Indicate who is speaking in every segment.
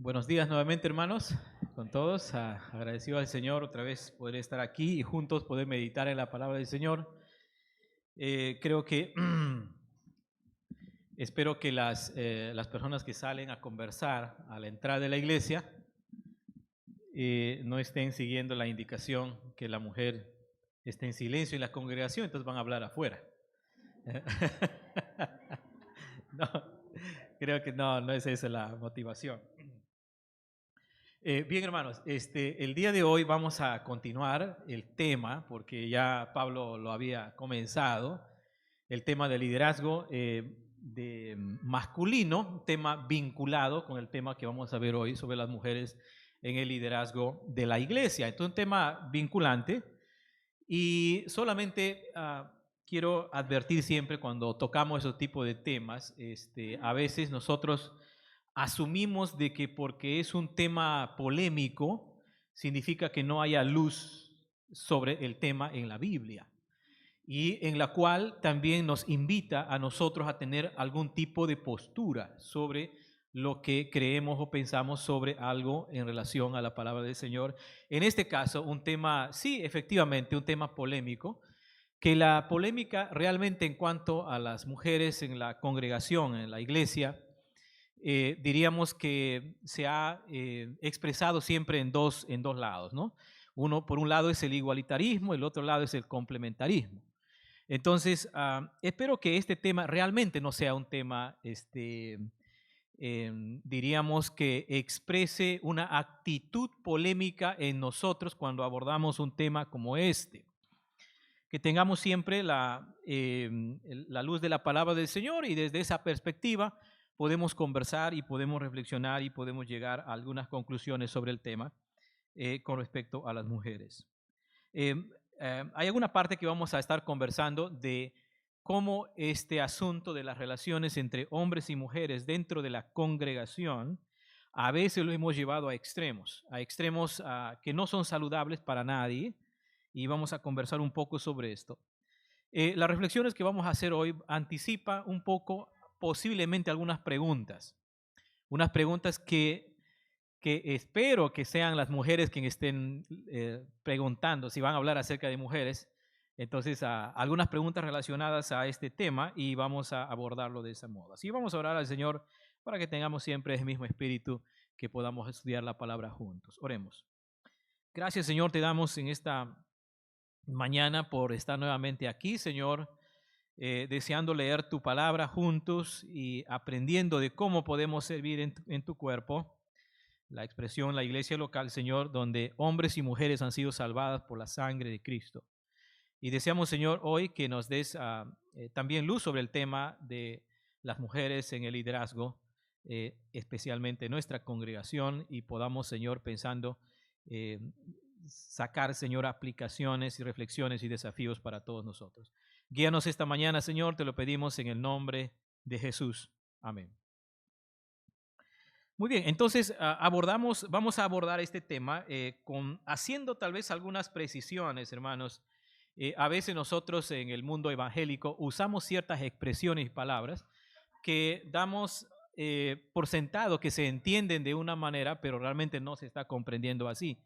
Speaker 1: Buenos días nuevamente, hermanos, con todos. Agradecido al Señor otra vez poder estar aquí y juntos poder meditar en la palabra del Señor. Creo que espero que las personas que salen a conversar a la entrada de la iglesia no estén siguiendo la indicación que la mujer esté en silencio en la congregación, entonces van a hablar afuera. No, creo que no es esa la motivación. Bien, hermanos, el día de hoy vamos a continuar el tema, porque ya Pablo lo había comenzado, el tema del liderazgo masculino, tema vinculado con el tema que vamos a ver hoy sobre las mujeres en el liderazgo de la iglesia. Entonces, un tema vinculante y solamente quiero advertir siempre cuando tocamos esos tipos de temas, a veces nosotros asumimos de que porque es un tema polémico, significa que no haya luz sobre el tema en la Biblia, y en la cual también nos invita a nosotros a tener algún tipo de postura sobre lo que creemos o pensamos sobre algo en relación a la palabra del Señor. En este caso, un tema, sí, efectivamente, un tema polémico, que la polémica realmente en cuanto a las mujeres en la congregación, en la iglesia, diríamos que se ha expresado siempre en dos lados, ¿no? Uno, por un lado, es el igualitarismo, el otro lado es el complementarismo. Entonces, espero que este tema realmente no sea un tema, diríamos, que exprese una actitud polémica en nosotros cuando abordamos un tema como este. Que tengamos siempre la luz de la palabra del Señor y desde esa perspectiva podemos conversar y podemos reflexionar y podemos llegar a algunas conclusiones sobre el tema con respecto a las mujeres. Eh, hay alguna parte que vamos a estar conversando de cómo este asunto de las relaciones entre hombres y mujeres dentro de la congregación a veces lo hemos llevado a extremos que no son saludables para nadie, y vamos a conversar un poco sobre esto. Las reflexiones que vamos a hacer hoy anticipa un poco posiblemente algunas preguntas, unas preguntas que espero que sean las mujeres quienes estén preguntando si van a hablar acerca de mujeres. Entonces, algunas preguntas relacionadas a este tema y vamos a abordarlo de esa modo. Así vamos a orar al Señor para que tengamos siempre el mismo espíritu, que podamos estudiar la palabra juntos. Oremos. Gracias, Señor, te damos en esta mañana por estar nuevamente aquí, Señor, deseando leer tu palabra juntos y aprendiendo de cómo podemos servir en tu cuerpo. La expresión, la iglesia local, Señor, donde hombres y mujeres han sido salvadas por la sangre de Cristo. Y deseamos, Señor, hoy que nos des también luz sobre el tema de las mujeres en el liderazgo, especialmente en nuestra congregación, y podamos, Señor, pensando eh, sacar, Señor, aplicaciones y reflexiones y desafíos para todos nosotros. Guíanos esta mañana, Señor, te lo pedimos en el nombre de Jesús. Amén. Muy bien, entonces vamos a abordar este tema haciendo tal vez algunas precisiones, hermanos. A veces nosotros en el mundo evangélico usamos ciertas expresiones y palabras que damos por sentado que se entienden de una manera, pero realmente no se está comprendiendo así.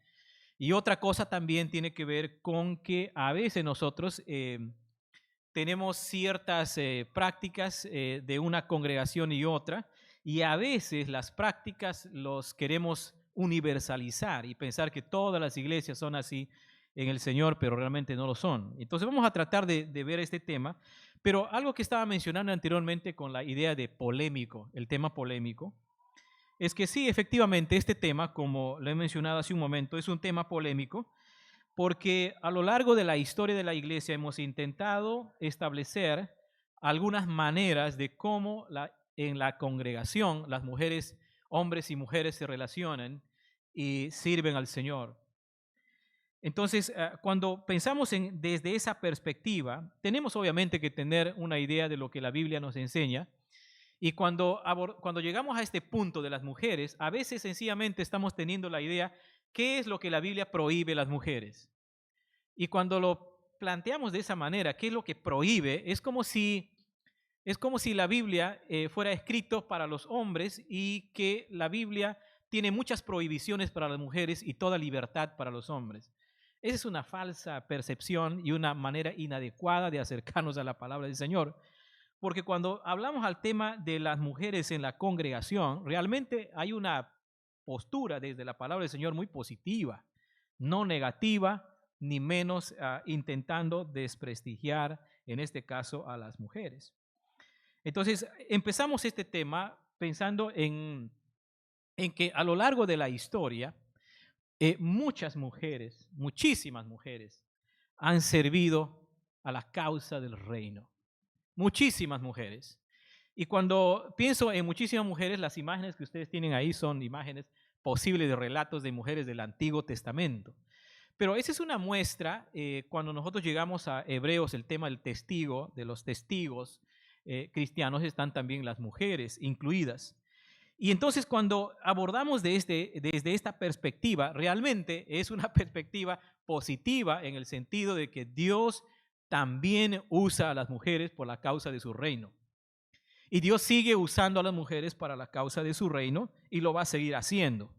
Speaker 1: Y otra cosa también tiene que ver con que a veces nosotros tenemos ciertas prácticas de una congregación y otra, y a veces las prácticas los queremos universalizar y pensar que todas las iglesias son así en el Señor, pero realmente no lo son. Entonces vamos a tratar de ver este tema, pero algo que estaba mencionando anteriormente con la idea de polémico, el tema polémico, es que sí, efectivamente, este tema, como lo he mencionado hace un momento, es un tema polémico, porque a lo largo de la historia de la iglesia hemos intentado establecer algunas maneras de cómo en la congregación las mujeres, hombres y mujeres se relacionan y sirven al Señor. Entonces, cuando pensamos desde esa perspectiva, tenemos obviamente que tener una idea de lo que la Biblia nos enseña. Y cuando llegamos a este punto de las mujeres, a veces sencillamente estamos teniendo la idea, ¿qué es lo que la Biblia prohíbe a las mujeres? Y cuando lo planteamos de esa manera, ¿qué es lo que prohíbe? Es como si la Biblia fuera escrito para los hombres y que la Biblia tiene muchas prohibiciones para las mujeres y toda libertad para los hombres. Esa es una falsa percepción y una manera inadecuada de acercarnos a la palabra del Señor. Porque cuando hablamos al tema de las mujeres en la congregación, realmente hay una postura desde la palabra del Señor muy positiva, no negativa, ni menos intentando desprestigiar, en este caso, a las mujeres. Entonces, empezamos este tema pensando en que a lo largo de la historia, muchas mujeres, muchísimas mujeres, han servido a la causa del reino. Muchísimas mujeres. Y cuando pienso en muchísimas mujeres, las imágenes que ustedes tienen ahí son imágenes posibles de relatos de mujeres del Antiguo Testamento. Pero esa es una muestra, cuando nosotros llegamos a Hebreos, el tema del testigo, de los testigos cristianos, están también las mujeres incluidas. Y entonces cuando abordamos desde esta perspectiva, realmente es una perspectiva positiva en el sentido de que Dios también usa a las mujeres por la causa de su reino. Y Dios sigue usando a las mujeres para la causa de su reino y lo va a seguir haciendo.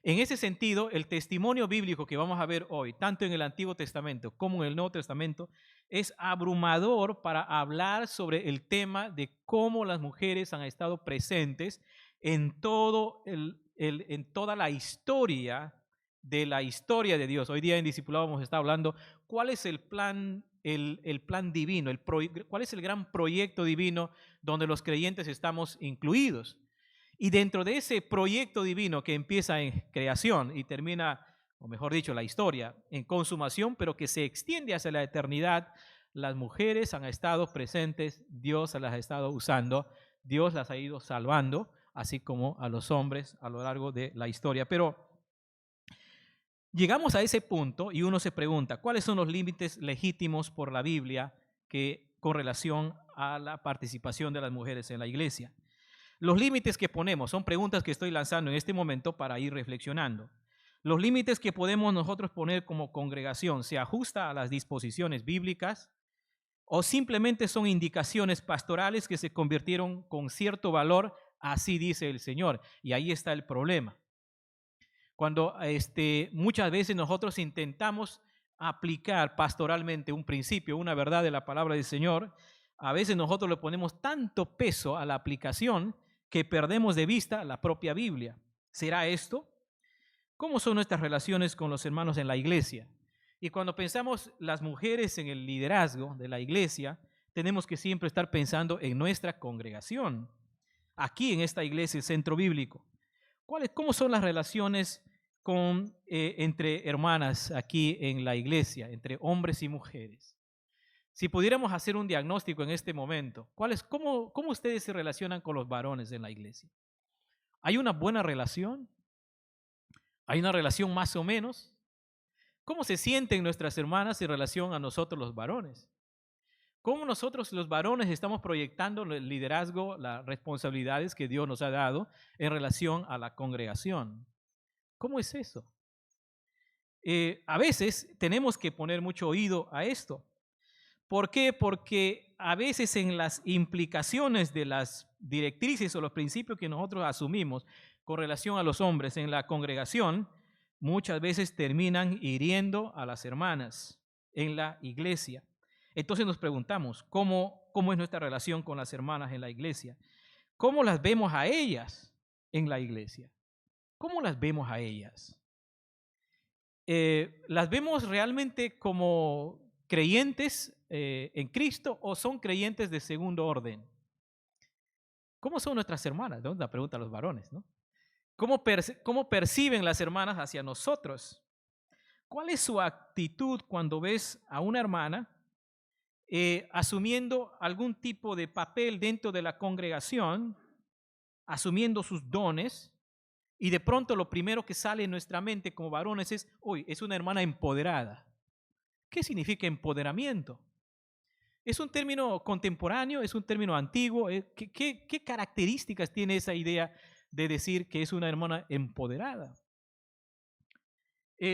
Speaker 1: En ese sentido, el testimonio bíblico que vamos a ver hoy, tanto en el Antiguo Testamento como en el Nuevo Testamento, es abrumador para hablar sobre el tema de cómo las mujeres han estado presentes en toda la historia de Dios. Hoy día en Discipulado vamos a estar hablando cuál es el plan divino, cuál es el gran proyecto divino donde los creyentes estamos incluidos. Y dentro de ese proyecto divino que empieza en creación y termina, o mejor dicho, la historia, en consumación, pero que se extiende hacia la eternidad, las mujeres han estado presentes, Dios las ha estado usando, Dios las ha ido salvando, así como a los hombres a lo largo de la historia. Pero llegamos a ese punto y uno se pregunta, ¿cuáles son los límites legítimos por la Biblia con relación a la participación de las mujeres en la iglesia? Los límites que ponemos son preguntas que estoy lanzando en este momento para ir reflexionando. Los límites que podemos nosotros poner como congregación, ¿se ajusta a las disposiciones bíblicas o simplemente son indicaciones pastorales que se convirtieron con cierto valor? Así dice el Señor. Y ahí está el problema. Cuando muchas veces nosotros intentamos aplicar pastoralmente un principio, una verdad de la palabra del Señor, a veces nosotros le ponemos tanto peso a la aplicación que perdemos de vista la propia Biblia. ¿Será esto? ¿Cómo son nuestras relaciones con los hermanos en la iglesia? Y cuando pensamos las mujeres en el liderazgo de la iglesia, tenemos que siempre estar pensando en nuestra congregación. Aquí en esta iglesia, el centro bíblico. ¿Cómo son las relaciones entre hermanas aquí en la iglesia, entre hombres y mujeres? Si pudiéramos hacer un diagnóstico en este momento, ¿cómo ustedes se relacionan con los varones en la iglesia? ¿Hay una buena relación? ¿Hay una relación más o menos? ¿Cómo se sienten nuestras hermanas en relación a nosotros los varones? ¿Cómo nosotros los varones estamos proyectando el liderazgo, las responsabilidades que Dios nos ha dado en relación a la congregación? ¿Cómo es eso? A veces tenemos que poner mucho oído a esto. ¿Por qué? Porque a veces en las implicaciones de las directrices o los principios que nosotros asumimos con relación a los hombres en la congregación, muchas veces terminan hiriendo a las hermanas en la iglesia. Entonces nos preguntamos, ¿cómo es nuestra relación con las hermanas en la iglesia? ¿Cómo las vemos a ellas en la iglesia? ¿Cómo las vemos a ellas? ¿Las vemos realmente como creyentes en Cristo o son creyentes de segundo orden? ¿Cómo son nuestras hermanas? ¿No? La pregunta a los varones, ¿no? ¿Cómo perciben las hermanas hacia nosotros? ¿Cuál es su actitud cuando ves a una hermana asumiendo algún tipo de papel dentro de la congregación, asumiendo sus dones, y de pronto lo primero que sale en nuestra mente como varones es, uy, es una hermana empoderada? ¿Qué significa empoderamiento? ¿Es un término contemporáneo? ¿Es un término antiguo? ¿Qué características tiene esa idea de decir que es una hermana empoderada?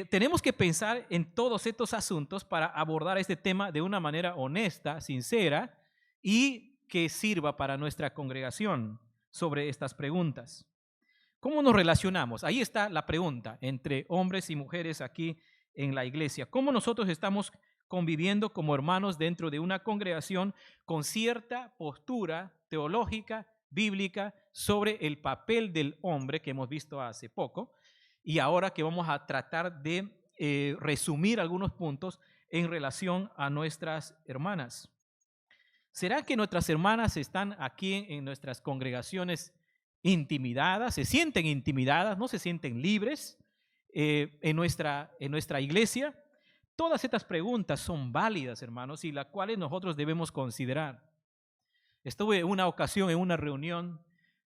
Speaker 1: Tenemos que pensar en todos estos asuntos para abordar este tema de una manera honesta, sincera y que sirva para nuestra congregación sobre estas preguntas. ¿Cómo nos relacionamos? Ahí está la pregunta entre hombres y mujeres aquí en la iglesia. ¿Cómo nosotros estamos conviviendo como hermanos dentro de una congregación con cierta postura teológica, bíblica, sobre el papel del hombre que hemos visto hace poco? Y ahora que vamos a tratar de resumir algunos puntos en relación a nuestras hermanas. ¿Será que nuestras hermanas están aquí en nuestras congregaciones intimidadas, se sienten intimidadas, no se sienten libres en nuestra iglesia? Todas estas preguntas son válidas, hermanos, y las cuales nosotros debemos considerar. Estuve una ocasión en una reunión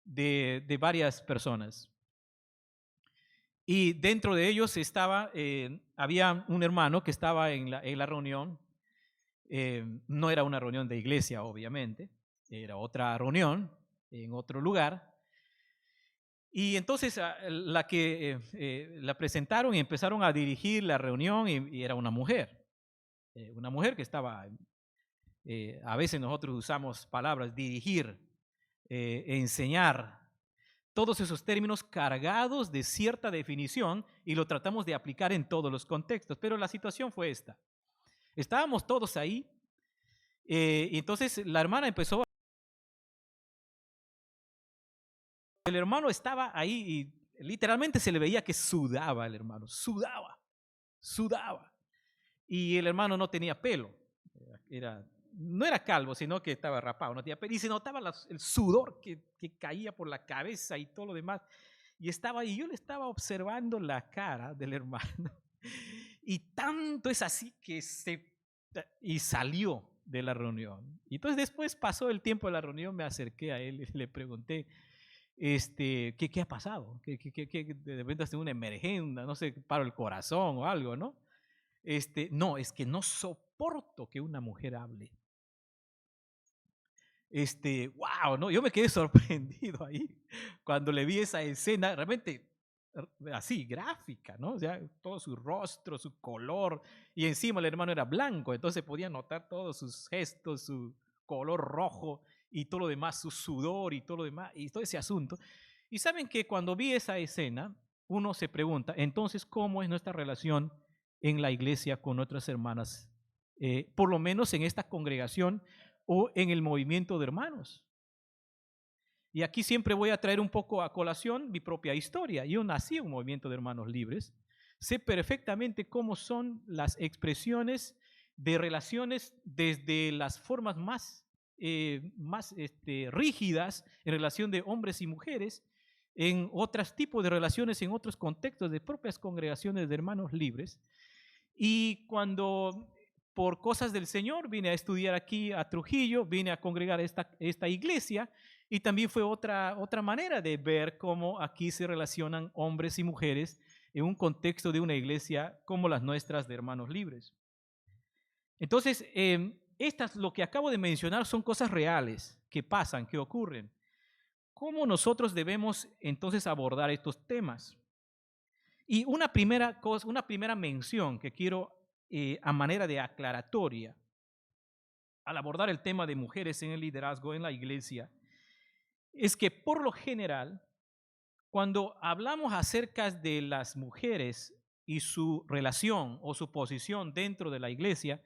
Speaker 1: de varias personas y dentro de ellos había un hermano que estaba en la reunión. No era una reunión de iglesia, obviamente, era otra reunión en otro lugar. Y entonces la presentaron y empezaron a dirigir la reunión y era una mujer que estaba, a veces nosotros usamos palabras, dirigir, enseñar, todos esos términos cargados de cierta definición y lo tratamos de aplicar en todos los contextos, pero la situación fue esta. Estábamos todos ahí y entonces la hermana empezó. El hermano estaba ahí y literalmente se le veía que sudaba el hermano, sudaba. Y el hermano no tenía pelo, no era calvo, sino que estaba rapado, no tenía pelo. Y se notaba el sudor que caía por la cabeza y todo lo demás. Y estaba ahí, yo le estaba observando la cara del hermano. Y tanto es así que y salió de la reunión. Y entonces después pasó el tiempo de la reunión, me acerqué a él y le pregunté, ¿qué ha pasado? ¿Qué de repente has tenido una emergencia, no sé, paro el corazón o algo, ¿no? No, es que no soporto que una mujer hable. Wow, ¿no? Yo me quedé sorprendido ahí cuando le vi esa escena, realmente así, gráfica, ¿no? O sea, todo su rostro, su color, y encima el hermano era blanco, entonces podía notar todos sus gestos, su color rojo y todo lo demás, su sudor y todo lo demás, y todo ese asunto. Y saben que cuando vi esa escena, uno se pregunta, entonces, ¿cómo es nuestra relación en la iglesia con otras hermanas? Por lo menos en esta congregación o en el movimiento de hermanos. Y aquí siempre voy a traer un poco a colación mi propia historia. Yo nací en un movimiento de hermanos libres. Sé perfectamente cómo son las expresiones de relaciones desde las formas más rígidas en relación de hombres y mujeres, en otros tipos de relaciones, en otros contextos de propias congregaciones de hermanos libres. Y cuando por cosas del Señor vine a estudiar aquí a Trujillo, vine a congregar esta iglesia, y también fue otra manera de ver cómo aquí se relacionan hombres y mujeres en un contexto de una iglesia como las nuestras de hermanos libres. Entonces, lo que acabo de mencionar son cosas reales que pasan, que ocurren. ¿Cómo nosotros debemos entonces abordar estos temas? Y una primera mención que quiero a manera de aclaratoria al abordar el tema de mujeres en el liderazgo en la iglesia es que por lo general, cuando hablamos acerca de las mujeres y su relación o su posición dentro de la iglesia,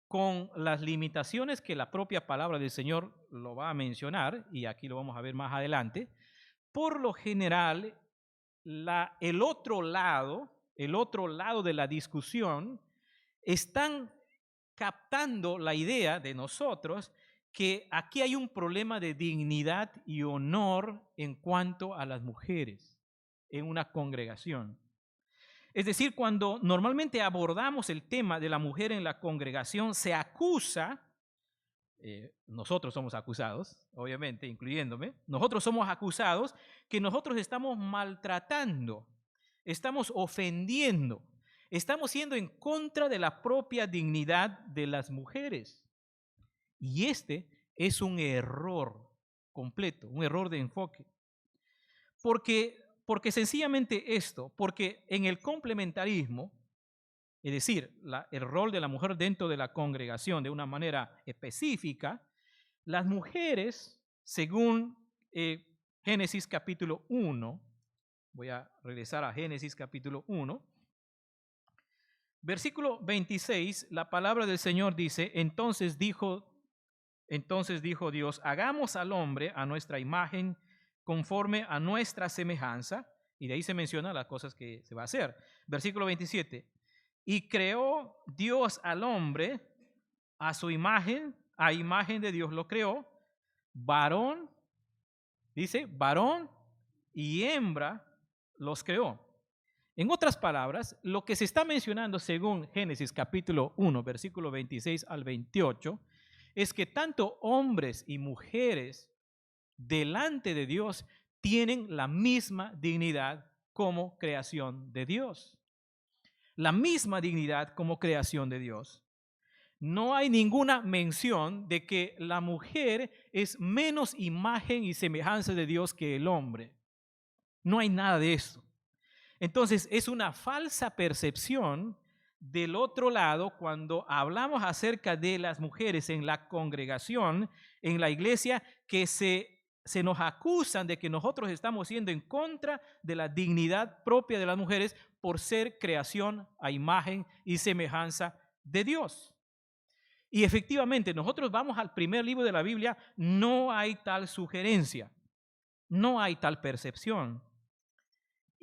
Speaker 1: con las limitaciones que la propia palabra del Señor lo va a mencionar, y aquí lo vamos a ver más adelante, por lo general, el otro lado de la discusión, están captando la idea de nosotros que aquí hay un problema de dignidad y honor en cuanto a las mujeres en una congregación. Es decir, cuando normalmente abordamos el tema de la mujer en la congregación, se acusa, nosotros somos acusados, obviamente, incluyéndome, nosotros somos acusados que nosotros estamos maltratando, estamos ofendiendo, estamos siendo en contra de la propia dignidad de las mujeres. Y este es un error completo, un error de enfoque. Porque sencillamente porque en el complementarismo, es decir, el rol de la mujer dentro de la congregación de una manera específica, las mujeres, según Génesis capítulo 1, Voy a regresar a Génesis capítulo 1. Versículo 26, la palabra del Señor dice, entonces dijo Dios, hagamos al hombre a nuestra imagen, conforme a nuestra semejanza. Y de ahí se menciona las cosas que se va a hacer. Versículo 27, y creó Dios al hombre a su imagen, a imagen de Dios lo creó, varón, dice, varón y hembra los creó. En otras palabras, lo que se está mencionando según Génesis capítulo 1, versículo 26 al 28, es que tanto hombres y mujeres delante de Dios tienen la misma dignidad como creación de Dios. La misma dignidad como creación de Dios. No hay ninguna mención de que la mujer es menos imagen y semejanza de Dios que el hombre. No hay nada de eso. Entonces, es una falsa percepción del otro lado cuando hablamos acerca de las mujeres en la congregación, en la iglesia, que se nos acusan de que nosotros estamos siendo en contra de la dignidad propia de las mujeres por ser creación a imagen y semejanza de Dios. Y efectivamente, nosotros vamos al primer libro de la Biblia, no hay tal sugerencia, no hay tal percepción.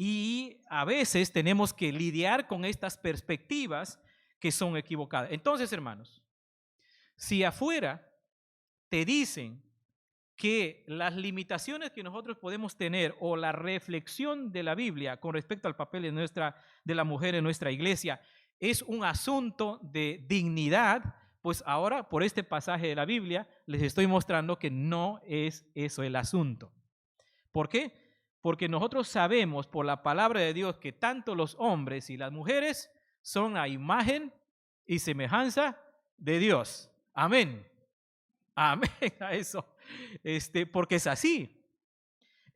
Speaker 1: Y a veces tenemos que lidiar con estas perspectivas que son equivocadas. Entonces, hermanos, si afuera te dicen que las limitaciones que nosotros podemos tener o la reflexión de la Biblia con respecto al papel de la mujer en nuestra iglesia es un asunto de dignidad, pues ahora por este pasaje de la Biblia les estoy mostrando que no es eso el asunto. ¿Por qué? Porque nosotros sabemos por la palabra de Dios que tanto los hombres y las mujeres son a imagen y semejanza de Dios. Amén. Amén a eso. Porque es así.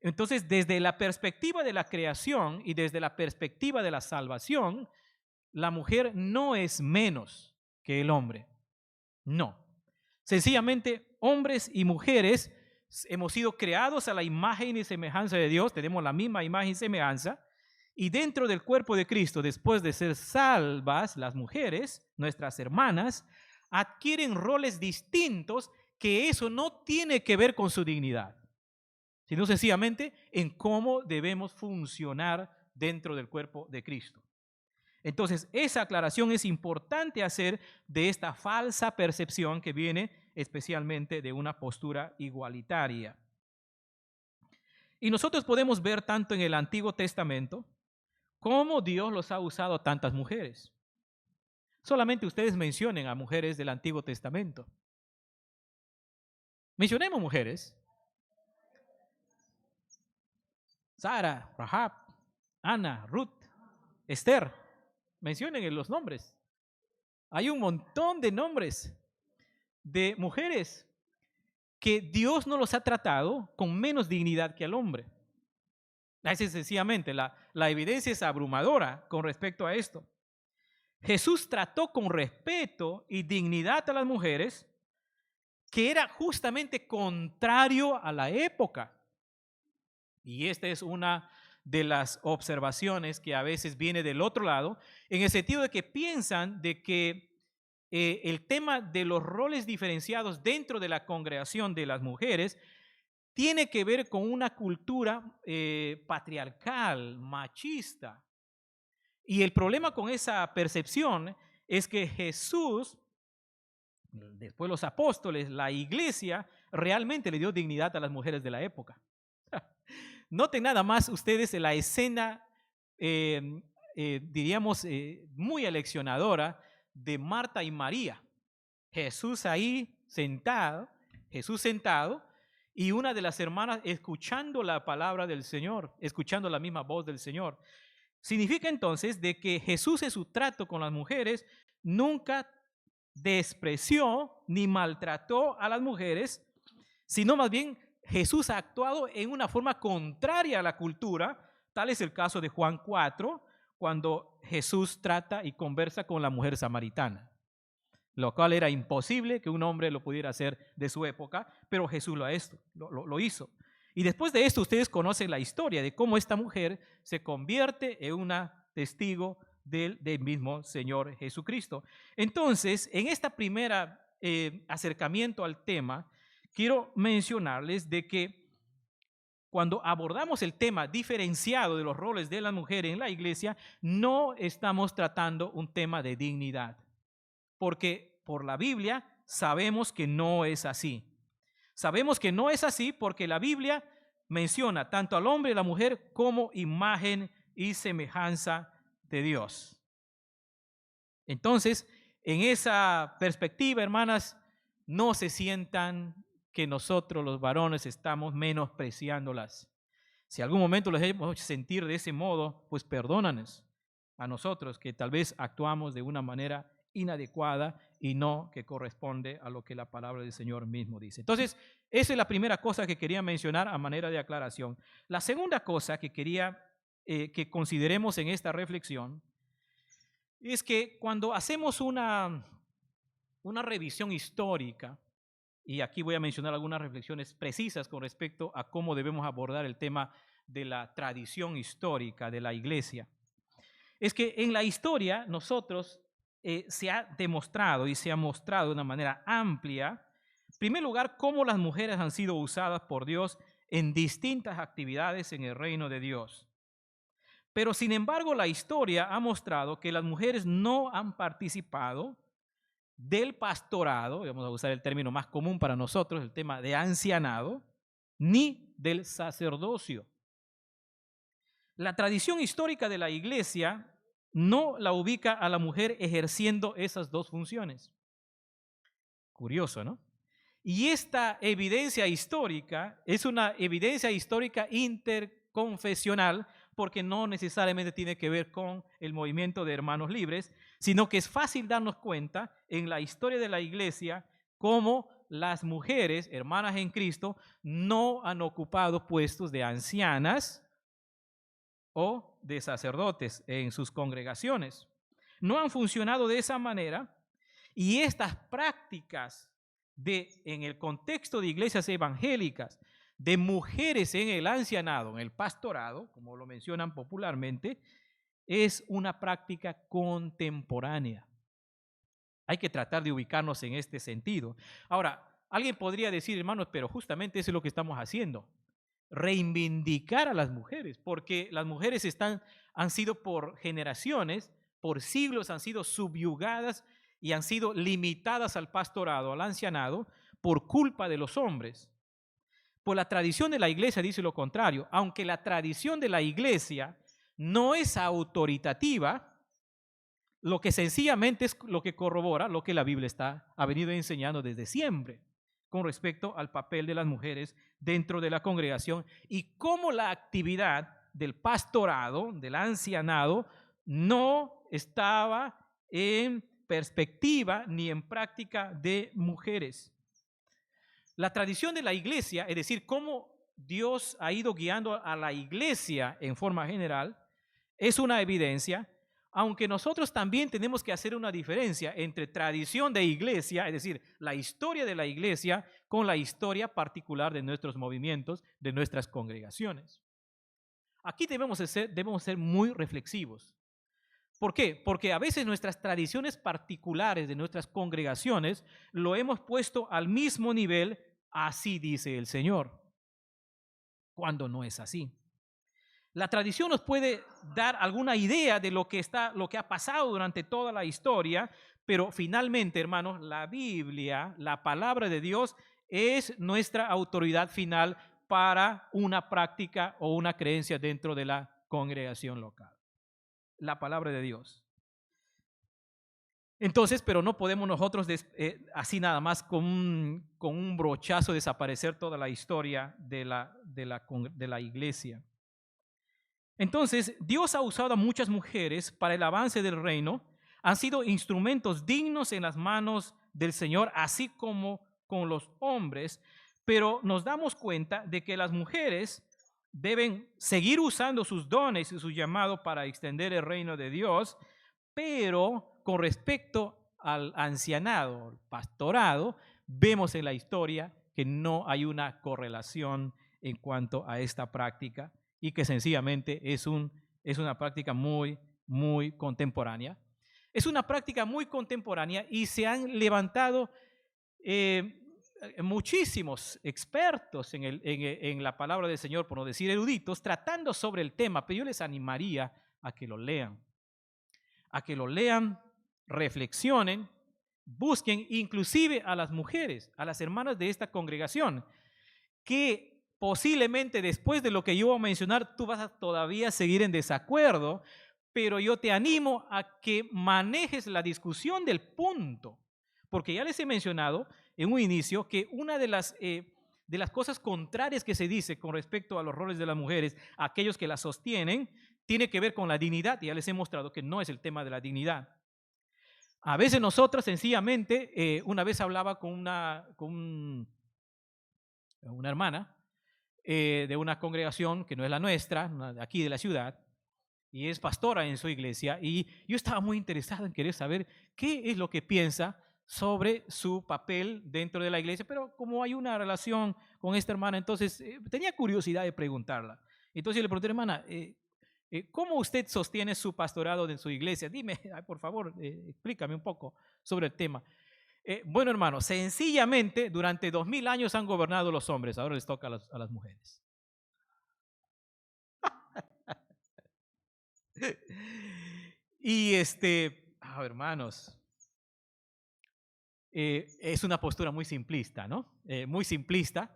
Speaker 1: Entonces, desde la perspectiva de la creación y desde la perspectiva de la salvación, la mujer no es menos que el hombre. No. Sencillamente, hombres y mujeres hemos sido creados a la imagen y semejanza de Dios, tenemos la misma imagen y semejanza, y dentro del cuerpo de Cristo, después de ser salvas, las mujeres, nuestras hermanas, adquieren roles distintos que eso no tiene que ver con su dignidad, sino sencillamente en cómo debemos funcionar dentro del cuerpo de Cristo. Entonces, esa aclaración es importante hacer de esta falsa percepción que viene especialmente de una postura igualitaria. Y nosotros podemos ver tanto en el Antiguo Testamento cómo Dios los ha usado a tantas mujeres. Solamente ustedes mencionen a mujeres del Antiguo Testamento. Mencionemos mujeres. Sara, Rahab, Ana, Ruth, Esther. Mencionen los nombres. Hay un montón de nombres de mujeres que Dios no los ha tratado con menos dignidad que al hombre. Así sencillamente, la evidencia es abrumadora con respecto a esto. Jesús trató con respeto y dignidad a las mujeres, que era justamente contrario a la época. Y esta es una de las observaciones que a veces viene del otro lado, en el sentido de que piensan de que el tema de los roles diferenciados dentro de la congregación de las mujeres tiene que ver con una cultura patriarcal, machista. Y el problema con esa percepción es que Jesús, después los apóstoles, la iglesia, realmente le dio dignidad a las mujeres de la época. Noten nada más ustedes la escena, diríamos, muy aleccionadora de Marta y María. Jesús sentado, y una de las hermanas escuchando la palabra del Señor, escuchando la misma voz del Señor. Significa entonces de que Jesús en su trato con las mujeres nunca despreció ni maltrató a las mujeres, sino más bien Jesús ha actuado en una forma contraria a la cultura. Tal es el caso de Juan 4, cuando Jesús trata y conversa con la mujer samaritana, lo cual era imposible que un hombre lo pudiera hacer de su época, pero Jesús lo hizo. Y después de esto ustedes conocen la historia de cómo esta mujer se convierte en una testigo del mismo Señor Jesucristo. Entonces, en esta primera acercamiento al tema, quiero mencionarles de que cuando abordamos el tema diferenciado de los roles de las mujeres en la iglesia, no estamos tratando un tema de dignidad, porque por la Biblia sabemos que no es así. Sabemos que no es así porque la Biblia menciona tanto al hombre y a la mujer como imagen y semejanza de Dios. Entonces, en esa perspectiva, hermanas, no se sientan que nosotros los varones estamos menospreciándolas. Si algún momento les hemos hecho sentir de ese modo, pues perdónanos a nosotros que tal vez actuamos de una manera inadecuada y no que corresponde a lo que la palabra del Señor mismo dice. Entonces, esa es la primera cosa que quería mencionar a manera de aclaración. La segunda cosa que quería que consideremos en esta reflexión es que cuando hacemos una revisión histórica, y aquí voy a mencionar algunas reflexiones precisas con respecto a cómo debemos abordar el tema de la tradición histórica de la iglesia, es que en la historia nosotros se ha demostrado y se ha mostrado de una manera amplia, en primer lugar, cómo las mujeres han sido usadas por Dios en distintas actividades en el reino de Dios. Pero sin embargo, la historia ha mostrado que las mujeres no han participado del pastorado, vamos a usar el término más común para nosotros, el tema de ancianado, ni del sacerdocio. La tradición histórica de la iglesia no la ubica a la mujer ejerciendo esas dos funciones. Curioso, ¿no? Y esta evidencia histórica es una evidencia histórica interconfesional porque no necesariamente tiene que ver con el movimiento de hermanos libres, sino que es fácil darnos cuenta en la historia de la iglesia cómo las mujeres, hermanas en Cristo, no han ocupado puestos de ancianas o de sacerdotes en sus congregaciones. No han funcionado de esa manera y estas prácticas en el contexto de iglesias evangélicas, de mujeres en el ancianado, en el pastorado, como lo mencionan popularmente, es una práctica contemporánea. Hay que tratar de ubicarnos en este sentido. Ahora, alguien podría decir, hermanos, pero justamente eso es lo que estamos haciendo. Reivindicar a las mujeres, porque las mujeres han sido por generaciones, por siglos, han sido subyugadas y han sido limitadas al pastorado, al ancianado, por culpa de los hombres. Pues la tradición de la iglesia dice lo contrario. Aunque la tradición de la iglesia no es autoritativa, lo que sencillamente es lo que corrobora lo que la Biblia ha venido enseñando desde siempre con respecto al papel de las mujeres dentro de la congregación y cómo la actividad del pastorado, del ancianado, no estaba en perspectiva ni en práctica de mujeres. La tradición de la iglesia, es decir, cómo Dios ha ido guiando a la iglesia en forma general, es una evidencia, aunque nosotros también tenemos que hacer una diferencia entre tradición de iglesia, es decir, la historia de la iglesia, con la historia particular de nuestros movimientos, de nuestras congregaciones. Aquí debemos ser muy reflexivos. ¿Por qué? Porque a veces nuestras tradiciones particulares de nuestras congregaciones lo hemos puesto al mismo nivel, así dice el Señor, cuando no es así. La tradición nos puede dar alguna idea de lo que ha pasado durante toda la historia, pero finalmente, hermanos, la Biblia, la palabra de Dios, es nuestra autoridad final para una práctica o una creencia dentro de la congregación local. La palabra de Dios. Entonces, pero no podemos nosotros así nada más con un brochazo desaparecer toda la historia de la iglesia. Entonces, Dios ha usado a muchas mujeres para el avance del reino, han sido instrumentos dignos en las manos del Señor, así como con los hombres, pero nos damos cuenta de que las mujeres deben seguir usando sus dones y su llamado para extender el reino de Dios, pero con respecto al ancianado, al pastorado, vemos en la historia que no hay una correlación en cuanto a esta práctica y que sencillamente es una práctica muy, muy contemporánea. Es una práctica muy contemporánea y se han levantado muchísimos expertos en la palabra del Señor, por no decir eruditos, tratando sobre el tema, pero yo les animaría a que lo lean, reflexionen, busquen inclusive a las mujeres, a las hermanas de esta congregación, que posiblemente después de lo que yo voy a mencionar, tú vas a todavía seguir en desacuerdo, pero yo te animo a que manejes la discusión del punto, porque ya les he mencionado en un inicio que una de las cosas contrarias que se dice con respecto a los roles de las mujeres, aquellos que las sostienen, tiene que ver con la dignidad, y ya les he mostrado que no es el tema de la dignidad. A veces nosotros sencillamente, una vez hablaba con una hermana de una congregación que no es la nuestra, de aquí de la ciudad, y es pastora en su iglesia, y yo estaba muy interesado en querer saber qué es lo que piensa sobre su papel dentro de la iglesia, pero como hay una relación con esta hermana, entonces tenía curiosidad de preguntarla. Entonces yo le pregunté, hermana, ¿cómo usted sostiene su pastorado en su iglesia? Dime, por favor, explícame un poco sobre el tema. Bueno, hermano, sencillamente durante 2000 años han gobernado los hombres, ahora les toca a las mujeres. Y hermanos, es una postura muy simplista, ¿no? Muy simplista,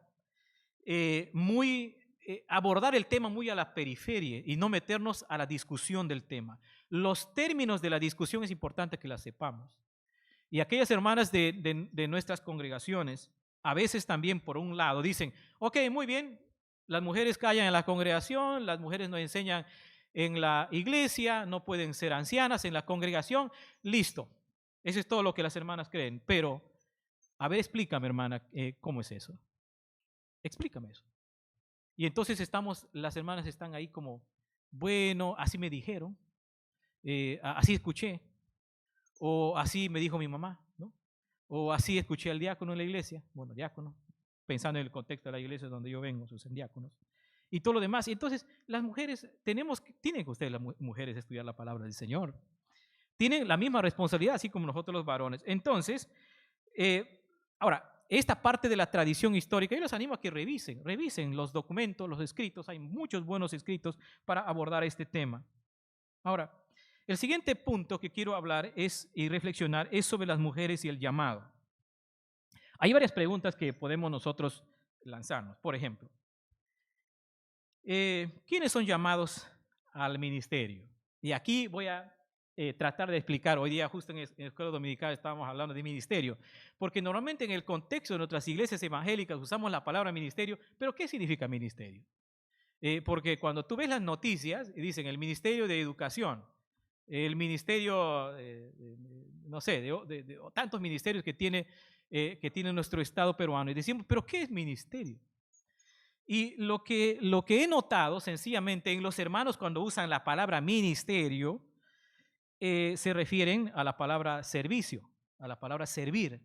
Speaker 1: abordar el tema muy a la periferia y no meternos a la discusión del tema. Los términos de la discusión es importante que las sepamos. Y aquellas hermanas de nuestras congregaciones, a veces también por un lado dicen, ok, muy bien, las mujeres callan en la congregación, las mujeres no enseñan en la iglesia, no pueden ser ancianas en la congregación, listo. Eso es todo lo que las hermanas creen. Pero, a ver, explícame, hermana, ¿cómo es eso? Explícame eso. Y entonces las hermanas están ahí como, bueno, así me dijeron, así escuché, o así me dijo mi mamá, ¿no? O así escuché al diácono en la iglesia, bueno, diácono, pensando en el contexto de la iglesia donde yo vengo, sus diáconos, y todo lo demás. Y entonces las mujeres, tienen que ustedes las mujeres estudiar la palabra del Señor. Tienen la misma responsabilidad, así como nosotros los varones. Entonces, ahora, esta parte de la tradición histórica, yo les animo a que revisen los documentos, los escritos, hay muchos buenos escritos para abordar este tema. Ahora, el siguiente punto que quiero hablar y reflexionar es sobre las mujeres y el llamado. Hay varias preguntas que podemos nosotros lanzarnos. Por ejemplo, ¿quiénes son llamados al ministerio? Y aquí voy a tratar de explicar. Hoy día justo en la escuela dominical estábamos hablando de ministerio, porque normalmente en el contexto de nuestras iglesias evangélicas usamos la palabra ministerio, pero ¿qué significa ministerio? Porque cuando tú ves las noticias, dicen el Ministerio de Educación, el ministerio, no sé, de tantos ministerios que tiene nuestro Estado peruano. Y decimos, ¿pero qué es ministerio? Y lo que he notado sencillamente en los hermanos cuando usan la palabra ministerio, se refieren a la palabra servicio, a la palabra servir.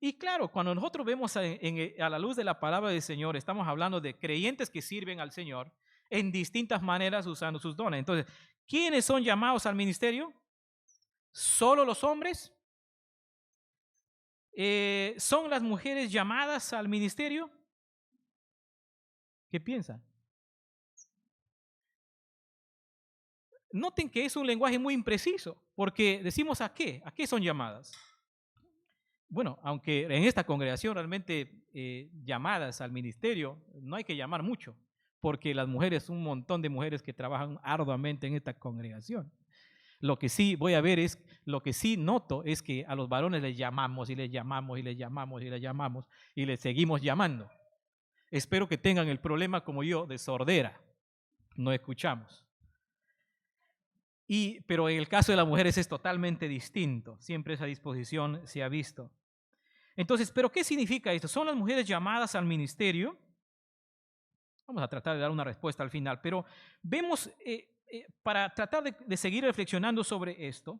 Speaker 1: Y claro, cuando nosotros vemos a la luz de la palabra del Señor, estamos hablando de creyentes que sirven al Señor en distintas maneras usando sus dones. Entonces, ¿quiénes son llamados al ministerio? ¿Solo los hombres? ¿Son las mujeres llamadas al ministerio? ¿Qué piensan? Noten que es un lenguaje muy impreciso, porque decimos ¿a qué? ¿A qué son llamadas? Bueno, aunque en esta congregación realmente llamadas al ministerio, no hay que llamar mucho, porque las mujeres, un montón de mujeres que trabajan arduamente en esta congregación. Lo que sí lo que sí noto es que a los varones les llamamos y les llamamos y les llamamos y les llamamos y les seguimos llamando. Espero que tengan el problema como yo de sordera, no escuchamos. Pero en el caso de las mujeres es totalmente distinto, siempre esa disposición se ha visto. Entonces, ¿pero qué significa esto? ¿Son las mujeres llamadas al ministerio? Vamos a tratar de dar una respuesta al final, pero vemos, para tratar de seguir reflexionando sobre esto,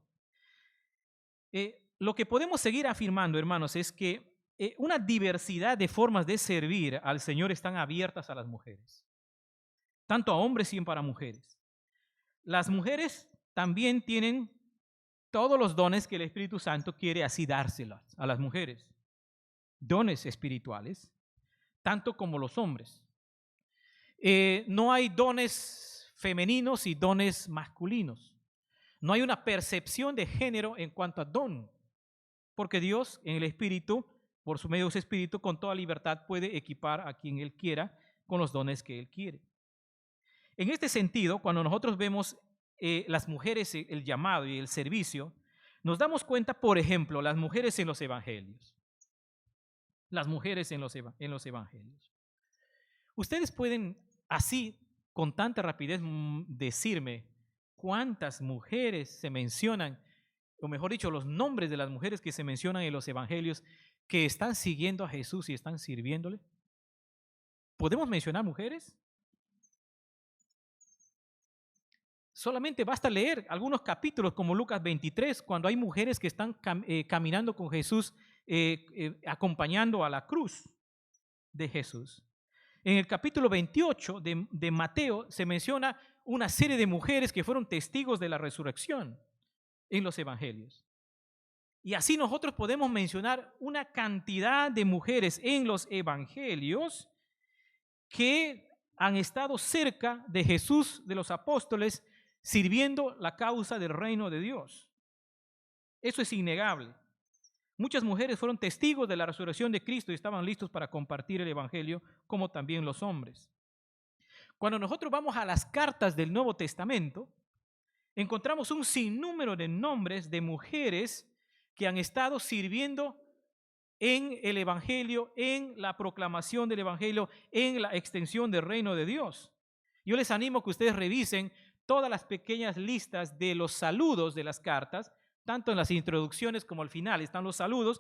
Speaker 1: lo que podemos seguir afirmando, hermanos, es que una diversidad de formas de servir al Señor están abiertas a las mujeres, tanto a hombres y para mujeres. Las mujeres también tienen todos los dones que el Espíritu Santo quiere así dárselas a las mujeres, dones espirituales, tanto como los hombres. No hay dones femeninos y dones masculinos. No hay una percepción de género en cuanto a don, porque Dios en el Espíritu, por su medio de su Espíritu, con toda libertad puede equipar a quien Él quiera con los dones que Él quiere. En este sentido, cuando nosotros vemos las mujeres, el llamado y el servicio, nos damos cuenta, por ejemplo, las mujeres en los evangelios. Las mujeres en los evangelios. Ustedes pueden así, con tanta rapidez, decirme cuántas mujeres se mencionan, o mejor dicho, los nombres de las mujeres que se mencionan en los evangelios que están siguiendo a Jesús y están sirviéndole. ¿Podemos mencionar mujeres? Solamente basta leer algunos capítulos como Lucas 23, cuando hay mujeres que están caminando con Jesús, acompañando a la cruz de Jesús. En el capítulo 28 de Mateo se menciona una serie de mujeres que fueron testigos de la resurrección en los evangelios. Y así nosotros podemos mencionar una cantidad de mujeres en los evangelios que han estado cerca de Jesús, de los apóstoles, sirviendo la causa del reino de Dios. Eso es innegable. Muchas mujeres fueron testigos de la resurrección de Cristo y estaban listos para compartir el evangelio, como también los hombres. Cuando nosotros vamos a las cartas del Nuevo Testamento, encontramos un sinnúmero de nombres de mujeres que han estado sirviendo en el evangelio, en la proclamación del evangelio, en la extensión del reino de Dios. Yo les animo a que ustedes revisen todas las pequeñas listas de los saludos de las cartas, tanto en las introducciones como al final están los saludos.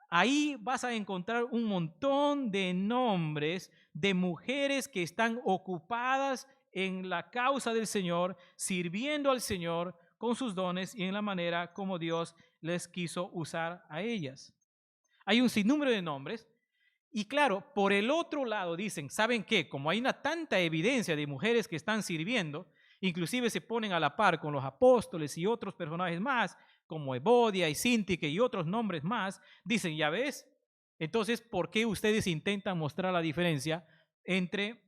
Speaker 1: Ahí vas a encontrar un montón de nombres de mujeres que están ocupadas en la causa del Señor, sirviendo al Señor con sus dones y en la manera como Dios les quiso usar a ellas. Hay un sinnúmero de nombres. Y claro, por el otro lado dicen, ¿saben qué? Como hay una tanta evidencia de mujeres que están sirviendo, inclusive se ponen a la par con los apóstoles y otros personajes más, como Evodia y Síntique y otros nombres más, dicen, ¿ya ves? Entonces, ¿por qué ustedes intentan mostrar la diferencia entre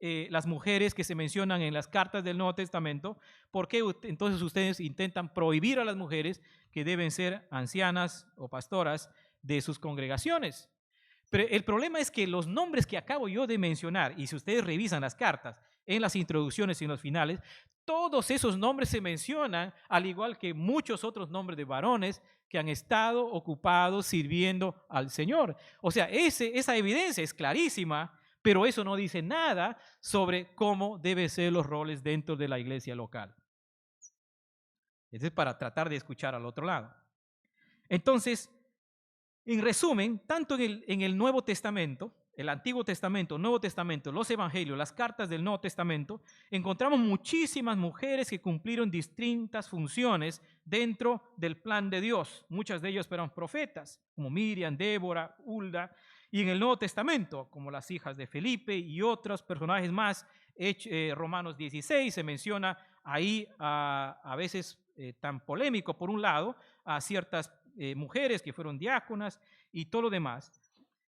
Speaker 1: las mujeres que se mencionan en las cartas del Nuevo Testamento? ¿Por qué entonces ustedes intentan prohibir a las mujeres que deben ser ancianas o pastoras de sus congregaciones? Pero el problema es que los nombres que acabo yo de mencionar, y si ustedes revisan las cartas en las introducciones y en los finales, todos esos nombres se mencionan, al igual que muchos otros nombres de varones que han estado ocupados sirviendo al Señor. O sea, esa evidencia es clarísima, pero eso no dice nada sobre cómo deben ser los roles dentro de la iglesia local. Eso es para tratar de escuchar al otro lado. Entonces, en resumen, tanto en el Nuevo Testamento, el Antiguo Testamento, Nuevo Testamento, los Evangelios, las cartas del Nuevo Testamento, encontramos muchísimas mujeres que cumplieron distintas funciones dentro del plan de Dios. Muchas de ellas eran profetas, como Miriam, Débora, Hulda, y en el Nuevo Testamento, como las hijas de Felipe y otros personajes más. Romanos 16 se menciona ahí a veces tan polémico por un lado, a ciertas mujeres que fueron diáconas y todo lo demás.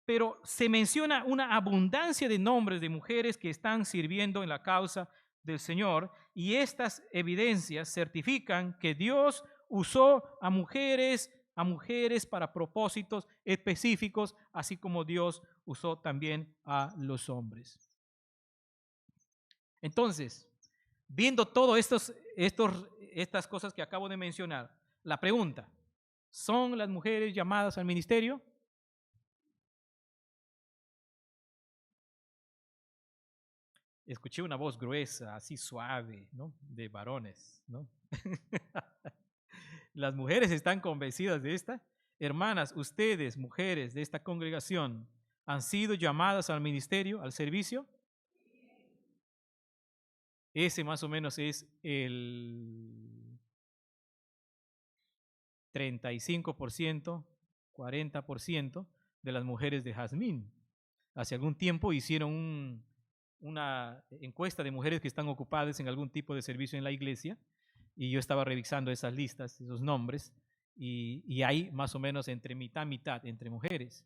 Speaker 1: Pero se menciona una abundancia de nombres de mujeres que están sirviendo en la causa del Señor, y estas evidencias certifican que Dios usó a mujeres para propósitos específicos, así como Dios usó también a los hombres. Entonces, viendo todas estas cosas que acabo de mencionar, la pregunta: ¿son las mujeres llamadas al ministerio? Escuché una voz gruesa, así suave, ¿no? De varones, ¿no? ¿Las mujeres están convencidas de esta? Hermanas, ustedes, mujeres de esta congregación, ¿han sido llamadas al ministerio, al servicio? Ese más o menos es el 35%, 40% de las mujeres de Jazmín. Hace algún tiempo hicieron una encuesta de mujeres que están ocupadas en algún tipo de servicio en la iglesia, y yo estaba revisando esas listas, esos nombres, y hay más o menos entre mitad y mitad, entre mujeres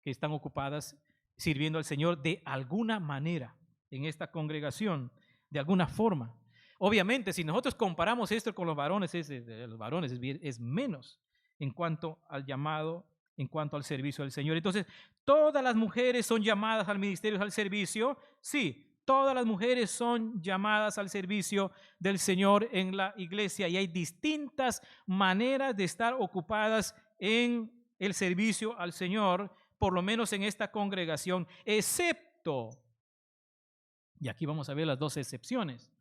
Speaker 1: que están ocupadas sirviendo al Señor de alguna manera en esta congregación, de alguna forma. Obviamente, si nosotros comparamos esto con los varones, es menos en cuanto al llamado, en cuanto al servicio del Señor. Entonces, ¿todas las mujeres son llamadas al ministerio, al servicio? Sí, todas las mujeres son llamadas al servicio del Señor en la iglesia, y hay distintas maneras de estar ocupadas en el servicio al Señor, por lo menos en esta congregación, excepto, y aquí vamos a ver las dos excepciones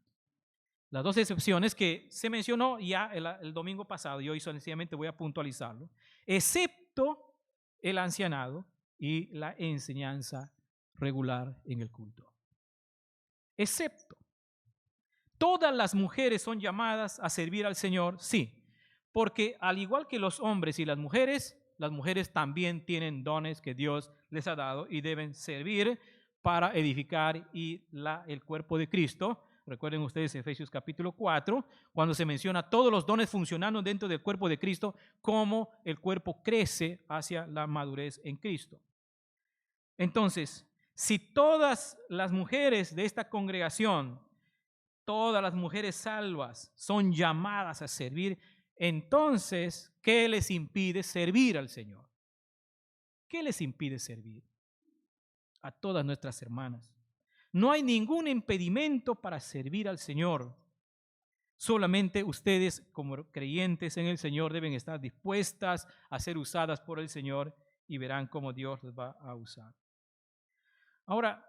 Speaker 1: que se mencionó ya el domingo pasado, y hoy sencillamente voy a puntualizarlo, excepto el ancianado y la enseñanza regular en el culto. Excepto. Todas las mujeres son llamadas a servir al Señor, sí, porque al igual que los hombres y las mujeres también tienen dones que Dios les ha dado y deben servir para edificar el cuerpo de Cristo. Recuerden ustedes Efesios capítulo 4, cuando se menciona todos los dones funcionando dentro del cuerpo de Cristo, cómo el cuerpo crece hacia la madurez en Cristo. Entonces, si todas las mujeres de esta congregación, todas las mujeres salvas son llamadas a servir, entonces, ¿qué les impide servir al Señor? ¿Qué les impide servir a todas nuestras hermanas? No hay ningún impedimento para servir al Señor. Solamente ustedes, como creyentes en el Señor, deben estar dispuestas a ser usadas por el Señor, y verán cómo Dios les va a usar. Ahora,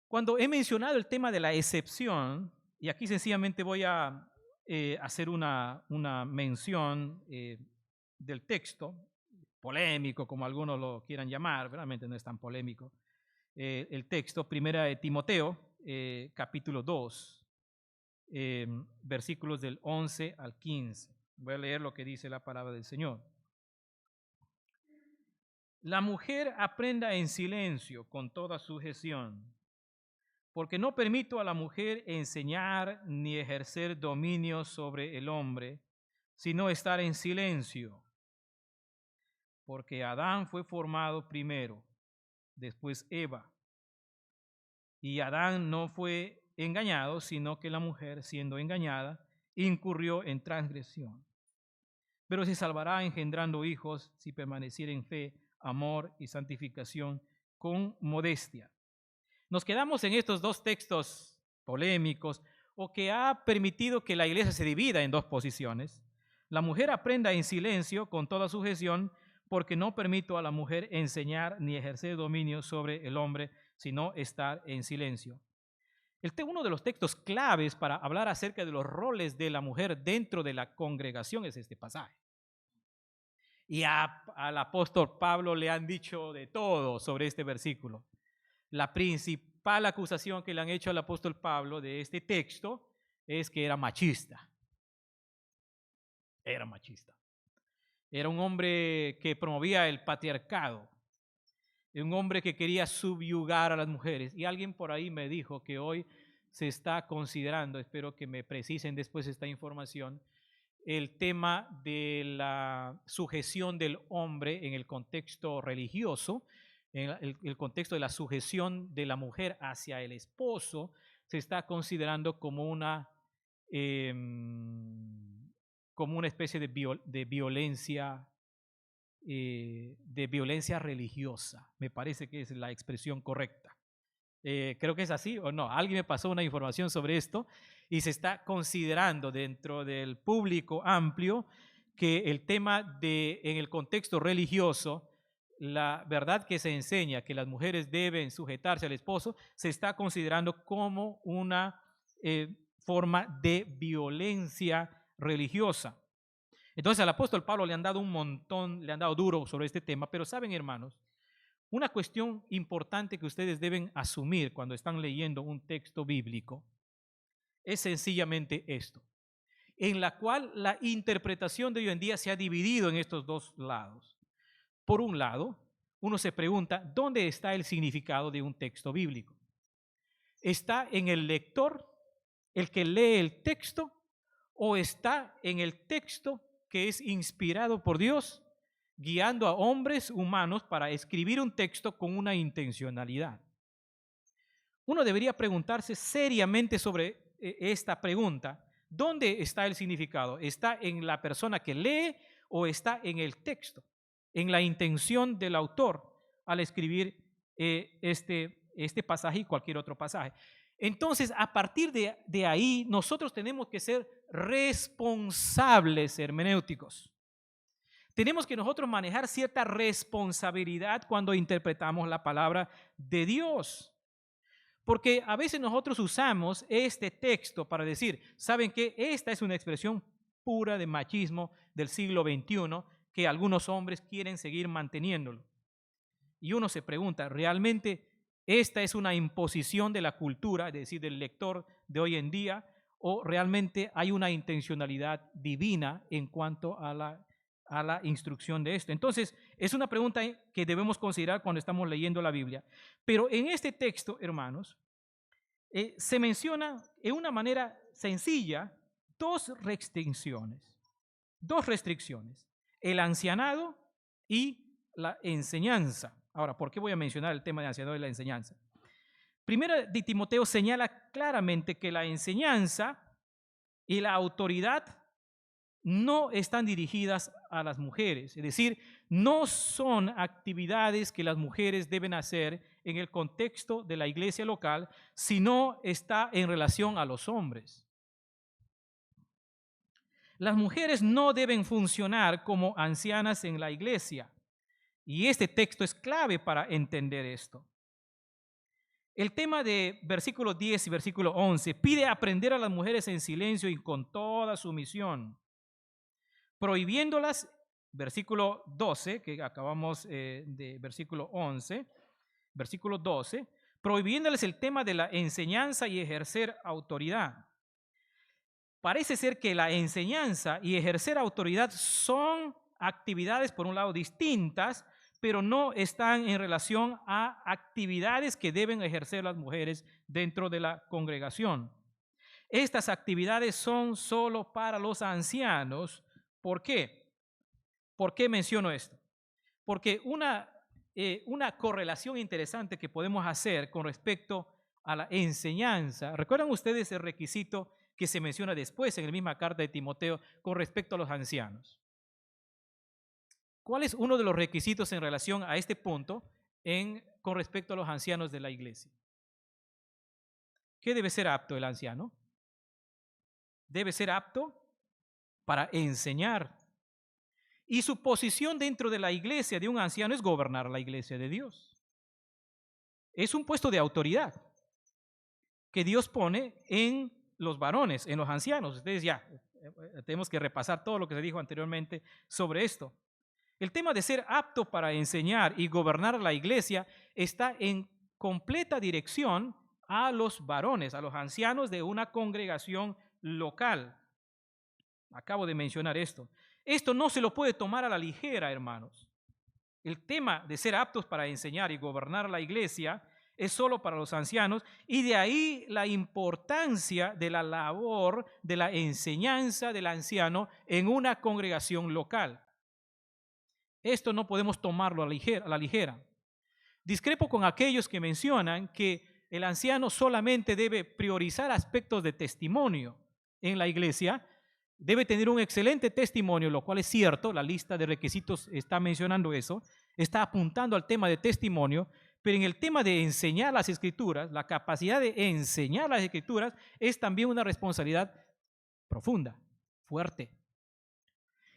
Speaker 1: cuando he mencionado el tema de la excepción, y aquí sencillamente voy a hacer una mención del texto, polémico como algunos lo quieran llamar, realmente no es tan polémico, el texto, primera de Timoteo, capítulo 2, versículos del 11 al 15. Voy a leer lo que dice la palabra del Señor. La mujer aprenda en silencio con toda sujeción, porque no permito a la mujer enseñar ni ejercer dominio sobre el hombre, sino estar en silencio. Porque Adán fue formado primero, después Eva. Y Adán no fue engañado, sino que la mujer, siendo engañada, incurrió en transgresión. Pero se salvará engendrando hijos si permaneciera en fe, amor y santificación con modestia. Nos quedamos en estos dos textos polémicos, o que ha permitido que la iglesia se divida en dos posiciones. La mujer aprenda en silencio con toda sujeción, porque no permito a la mujer enseñar ni ejercer dominio sobre el hombre, sino estar en silencio. Uno de los textos claves para hablar acerca de los roles de la mujer dentro de la congregación es este pasaje. Y al apóstol Pablo le han dicho de todo sobre este versículo. La principal acusación que le han hecho al apóstol Pablo de este texto es que era machista. Era machista. Era un hombre que promovía el patriarcado. Un hombre que quería subyugar a las mujeres. Y alguien por ahí me dijo que hoy se está considerando, espero que me precisen después esta información, el tema de la sujeción del hombre en el contexto religioso, en el contexto de la sujeción de la mujer hacia el esposo, se está considerando como una especie de violencia religiosa. Me parece que es la expresión correcta. Creo que es así o no. Alguien me pasó una información sobre esto, y se está considerando dentro del público amplio que el tema en el contexto religioso, la verdad que se enseña que las mujeres deben sujetarse al esposo, se está considerando como una forma de violencia religiosa. Entonces al apóstol Pablo le han dado un montón, le han dado duro sobre este tema, pero saben, hermanos, una cuestión importante que ustedes deben asumir cuando están leyendo un texto bíblico es sencillamente esto, en la cual la interpretación de hoy en día se ha dividido en estos dos lados. Por un lado, uno se pregunta, ¿dónde está el significado de un texto bíblico? ¿Está en el lector, el que lee el texto, o está en el texto que es inspirado por Dios, guiando a hombres humanos para escribir un texto con una intencionalidad? Uno debería preguntarse seriamente sobre esta pregunta. ¿Dónde está el significado? ¿Está en la persona que lee o está en el texto? En la intención del autor al escribir este pasaje y cualquier otro pasaje. Entonces, a partir de ahí, nosotros tenemos que ser responsables hermenéuticos. Tenemos que nosotros manejar cierta responsabilidad cuando interpretamos la palabra de Dios. Porque a veces nosotros usamos este texto para decir, ¿saben qué? Esta es una expresión pura de machismo del siglo XXI que algunos hombres quieren seguir manteniéndolo. Y uno se pregunta, ¿realmente esta es una imposición de la cultura, es decir, del lector de hoy en día, o realmente hay una intencionalidad divina en cuanto a la instrucción de esto? Entonces, es una pregunta que debemos considerar cuando estamos leyendo la Biblia. Pero en este texto, hermanos, se menciona en una manera sencilla dos restricciones. El ancianado y la enseñanza. Ahora, ¿por qué voy a mencionar el tema de ancianado y la enseñanza? Primera de Timoteo señala claramente que la enseñanza y la autoridad no están dirigidas a las mujeres, es decir, no son actividades que las mujeres deben hacer en el contexto de la iglesia local, sino está en relación a los hombres. Las mujeres no deben funcionar como ancianas en la iglesia, y este texto es clave para entender esto. El tema de versículo 10 y versículo 11 pide aprender a las mujeres en silencio y con toda sumisión, prohibiéndolas, versículo 12, que acabamos de versículo 11, versículo 12, prohibiéndoles el tema de la enseñanza y ejercer autoridad. Parece ser que la enseñanza y ejercer autoridad son actividades, por un lado, distintas, pero no están en relación a actividades que deben ejercer las mujeres dentro de la congregación. Estas actividades son solo para los ancianos. ¿Por qué? ¿Por qué menciono esto? Porque una correlación interesante que podemos hacer con respecto a la enseñanza, ¿recuerdan ustedes el requisito que se menciona después en la misma carta de Timoteo con respecto a los ancianos? ¿Cuál es uno de los requisitos en relación a este punto con respecto a los ancianos de la iglesia? ¿Qué debe ser apto el anciano? Debe ser apto para enseñar. Y su posición dentro de la iglesia de un anciano es gobernar la iglesia de Dios. Es un puesto de autoridad que Dios pone en los varones, en los ancianos. Ustedes ya tenemos que repasar todo lo que se dijo anteriormente sobre esto. El tema de ser apto para enseñar y gobernar la iglesia está en completa dirección a los varones, a los ancianos de una congregación local. Acabo de mencionar esto. Esto no se lo puede tomar a la ligera, hermanos. El tema de ser aptos para enseñar y gobernar la iglesia es solo para los ancianos, y de ahí la importancia de la labor de la enseñanza del anciano en una congregación local. Esto no podemos tomarlo a la ligera. Discrepo con aquellos que mencionan que el anciano solamente debe priorizar aspectos de testimonio en la iglesia. Debe tener un excelente testimonio, lo cual es cierto, la lista de requisitos está mencionando eso, está apuntando al tema de testimonio, pero en el tema de enseñar las escrituras, la capacidad de enseñar las escrituras es también una responsabilidad profunda, fuerte.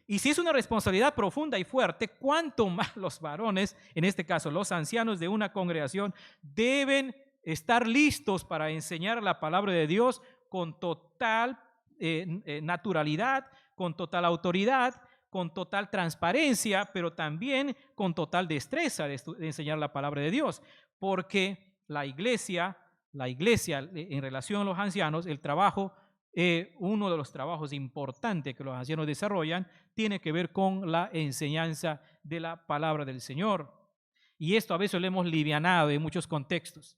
Speaker 1: Y si es una responsabilidad profunda y fuerte, cuánto más los varones, en este caso los ancianos de una congregación, deben estar listos para enseñar la palabra de Dios con total naturalidad, con total autoridad, con total transparencia, pero también con total destreza de enseñar la palabra de Dios. Porque la iglesia en relación a los ancianos, el trabajo, uno de los trabajos importantes que los ancianos desarrollan, tiene que ver con la enseñanza de la palabra del Señor. Y esto a veces lo hemos livianado en muchos contextos.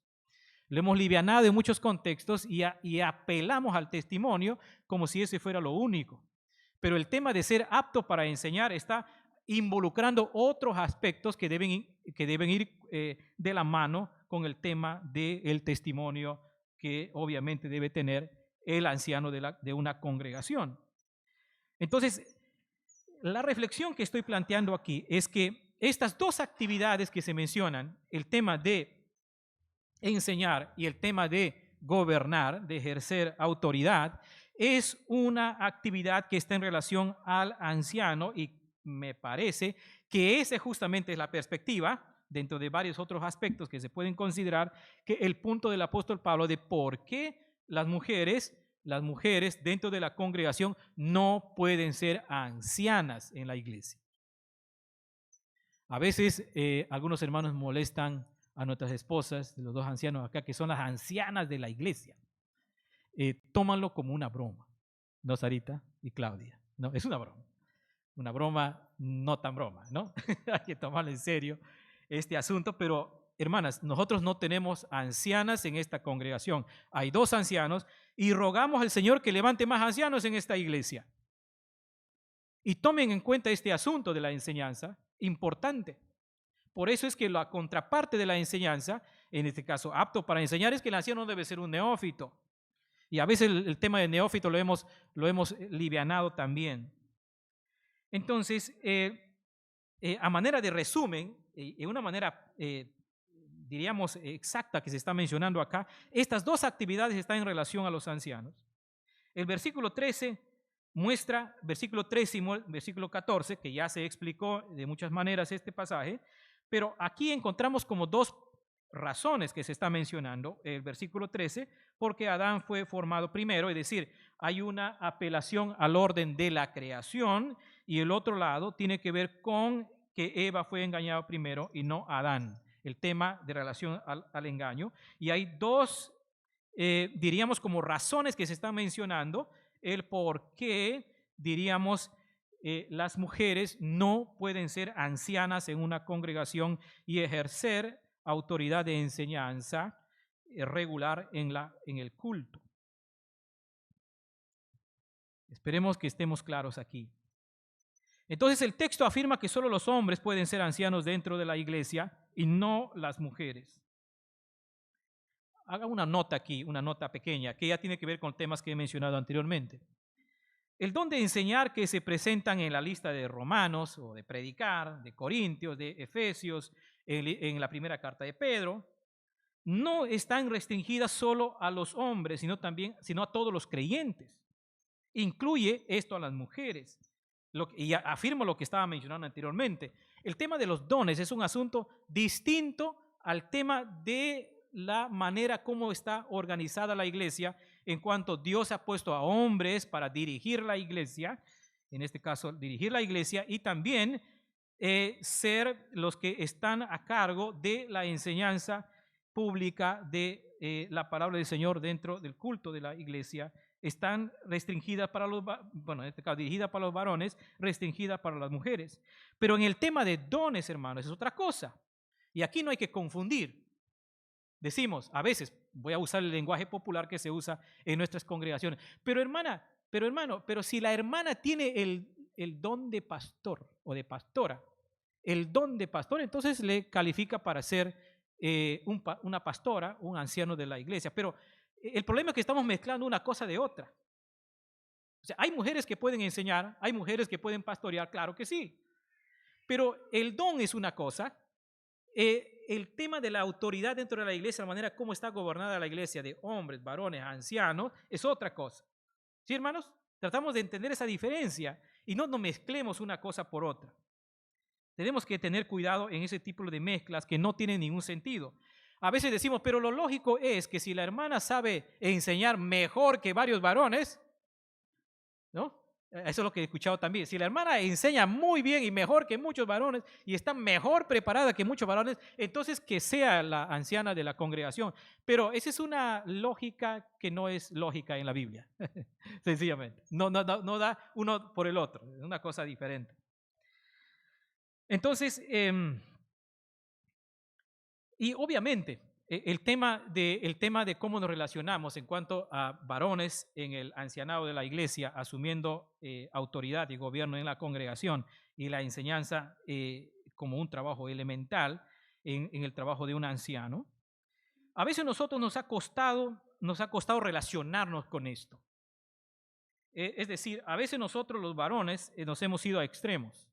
Speaker 1: Lo hemos livianado en muchos contextos y apelamos al testimonio como si ese fuera lo único. Pero el tema de ser apto para enseñar está involucrando otros aspectos que deben ir de la mano con el tema del testimonio que obviamente debe tener el anciano de una congregación. Entonces, la reflexión que estoy planteando aquí es que estas dos actividades que se mencionan, el tema de enseñar y el tema de gobernar, de ejercer autoridad, es una actividad que está en relación al anciano y me parece que esa justamente es la perspectiva, dentro de varios otros aspectos que se pueden considerar, que el punto del apóstol Pablo de por qué las mujeres dentro de la congregación no pueden ser ancianas en la iglesia. A veces algunos hermanos molestan a nuestras esposas, los dos ancianos acá, que son las ancianas de la iglesia. Tómanlo como una broma, ¿no, Sarita y Claudia? No, es una broma no tan broma, ¿no? Hay que tomarlo en serio este asunto, pero hermanas, nosotros no tenemos ancianas en esta congregación. Hay 2 ancianos y rogamos al Señor que levante más ancianos en esta iglesia. Y tomen en cuenta este asunto de la enseñanza, importante. Por eso es que la contraparte de la enseñanza, en este caso apto para enseñar, es que el anciano no debe ser un neófito. Y a veces el tema de neófito lo hemos livianado también. Entonces, a manera de resumen, en una manera, diríamos, exacta que se está mencionando acá, estas 2 actividades están en relación a los ancianos. El versículo 13 muestra, versículo 13 y versículo 14, que ya se explicó de muchas maneras este pasaje, pero aquí encontramos como 2 razones que se está mencionando. El versículo 13, porque Adán fue formado primero, es decir, hay una apelación al orden de la creación, y el otro lado tiene que ver con que Eva fue engañada primero y no Adán, el tema de relación al engaño. Y hay 2, diríamos, como razones que se están mencionando, el por qué, diríamos, las mujeres no pueden ser ancianas en una congregación y ejercer autoridad de enseñanza regular en el culto. Esperemos que estemos claros aquí. Entonces el texto afirma que solo los hombres pueden ser ancianos dentro de la iglesia y no las mujeres. Haga una nota aquí, una nota pequeña, que ya tiene que ver con temas que he mencionado anteriormente. El don de enseñar que se presentan en la lista de Romanos o de predicar, de Corintios, de Efesios, en la primera carta de Pedro, no están restringidas solo a los hombres, sino a todos los creyentes. Incluye esto a las mujeres. Y afirmo lo que estaba mencionando anteriormente. El tema de los dones es un asunto distinto al tema de la manera como está organizada la iglesia, en cuanto Dios ha puesto a hombres para dirigir la iglesia, en este caso dirigir la iglesia, y también ser los que están a cargo de la enseñanza pública de la palabra del Señor dentro del culto de la iglesia. Están restringidas para en este caso dirigidas para los varones, restringidas para las mujeres. Pero en el tema de dones, hermanos, es otra cosa. Y aquí no hay que confundir. Decimos, a veces, voy a usar el lenguaje popular que se usa en nuestras congregaciones, pero hermano, si la hermana tiene el don de pastor o de pastora, el don de pastor, entonces le califica para ser una pastora, un anciano de la iglesia. Pero el problema es que estamos mezclando una cosa de otra. O sea, hay mujeres que pueden enseñar, hay mujeres que pueden pastorear, claro que sí. Pero el don es una cosa. El tema de la autoridad dentro de la iglesia, la manera como está gobernada la iglesia, de hombres, varones, ancianos, es otra cosa. ¿Sí, hermanos? Tratamos de entender esa diferencia y no nos mezclemos una cosa por otra. Tenemos que tener cuidado en ese tipo de mezclas que no tienen ningún sentido. A veces decimos, pero lo lógico es que si la hermana sabe enseñar mejor que varios varones, ¿no? Eso es lo que he escuchado también. Si la hermana enseña muy bien y mejor que muchos varones y está mejor preparada que muchos varones, entonces que sea la anciana de la congregación. Pero esa es una lógica que no es lógica en la Biblia. Sencillamente. No da uno por el otro. Es una cosa diferente. Entonces, Y obviamente, el tema de cómo nos relacionamos en cuanto a varones en el ancianado de la iglesia, asumiendo autoridad y gobierno en la congregación y la enseñanza como un trabajo elemental en el trabajo de un anciano. A veces nosotros nos ha costado relacionarnos con esto. Es decir, a veces nosotros los varones nos hemos ido a extremos.